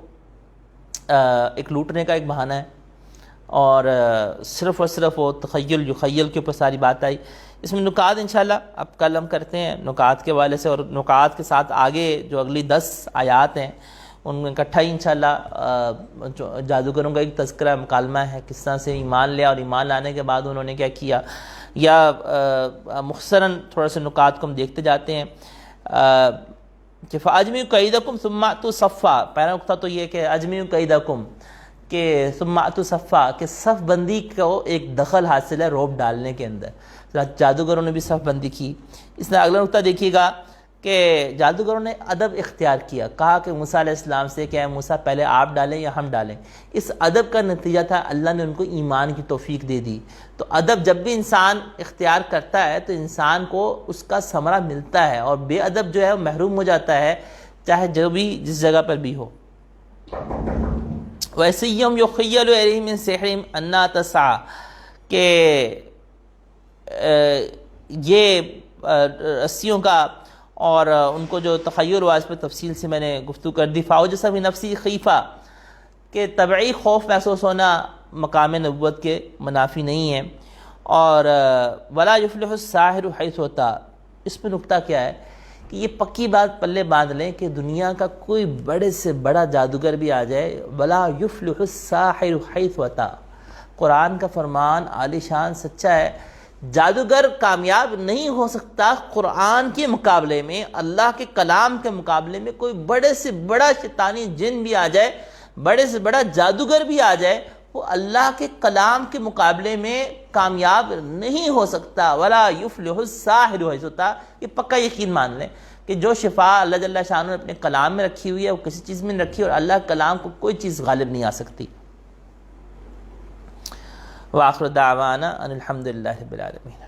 ایک لوٹنے کا ایک بہانہ ہے اور صرف اور صرف وہ تخیل یخیل کے اوپر ساری بات آئی. اس میں نکات انشاءاللہ اب کل ہم کرتے ہیں نکات کے حوالے سے اور نکات کے ساتھ آگے جو اگلی 10 آیات ہیں ان میں اکٹھا ہی انشاءاللہ جادوگروں کا ایک تذکرہ مکالمہ ہے کس طرح سے ایمان لیا اور ایمان لانے کے بعد انہوں نے کیا کیا یا مختصراً تھوڑا سا نکات کو ہم دیکھتے جاتے ہیں. کہ فَأَجْمِعُوا كَيْدَكُمْ ثُمَّ أَتُوا صَفًّا. پہلا نقطہ تو یہ کہ اجمعوا کیدکم کہ ثم أتوا صفا کہ صف بندی کو ایک دخل حاصل ہے روب ڈالنے کے اندر. جادوگروں نے بھی صف بندی کی. اس میں اگلا نقطہ دیکھیے گا کہ جادوگروں نے ادب اختیار کیا. کہا کہ موسیٰ علیہ السلام سے کہ اے موسیٰ پہلے آپ ڈالیں یا ہم ڈالیں. اس ادب کا نتیجہ تھا اللہ نے ان کو ایمان کی توفیق دے دی. تو ادب جب بھی انسان اختیار کرتا ہے تو انسان کو اس کا ثمرہ ملتا ہے اور بے ادب جو ہے وہ محروم ہو جاتا ہے چاہے جو بھی جس جگہ پر بھی ہو. وَيَسِيُّمْ يُخَيَّلُ إِلَيْهِ مِنْ سِحْرِهِمْ أَنَّهَا تَسْعَىٰ کہ یہ رسیوں کا اور ان کو جو تخیل ہوا اس پہ تفصیل سے میں نے گفتگو کر دی. فَأَوْجَسَ فِي نَفْسِهِ خِیفَةً کہ طبعی خوف محسوس ہونا مقام نبوت کے منافی نہیں ہے. اور وَلَا يُفْلِحُ السَّاحِرُ حَيْثُ أَتَىٰ. اس پہ نکتہ کیا ہے کہ یہ پکی بات پلے باندھ لیں کہ دنیا کا کوئی بڑے سے بڑا جادوگر بھی آ جائے وَلَا يُفْلِحُ السَّاحِرُ حَيْثُ أَتَىٰ. قرآن کا فرمان عالی شان سچا ہے. جادوگر کامیاب نہیں ہو سکتا قرآن کے مقابلے میں اللہ کے کلام کے مقابلے میں. کوئی بڑے سے بڑا شیطانی جن بھی آ جائے بڑے سے بڑا جادوگر بھی آ جائے وہ اللہ کے کلام کے مقابلے میں کامیاب نہیں ہو سکتا. وَلَا يُفْلِحُ السَّاحِرُ حَيْثُ أَتَىٰ. یہ پکا یقین مان لیں کہ جو شفا اللہ جل شانہ نے اپنے کلام میں رکھی ہوئی ہے وہ کسی چیز میں نہیں رکھی اور اللہ کے کلام کو کوئی چیز غالب نہیں آ سکتی. وآخر دعوانا ان الحمد للہ رب العالمین.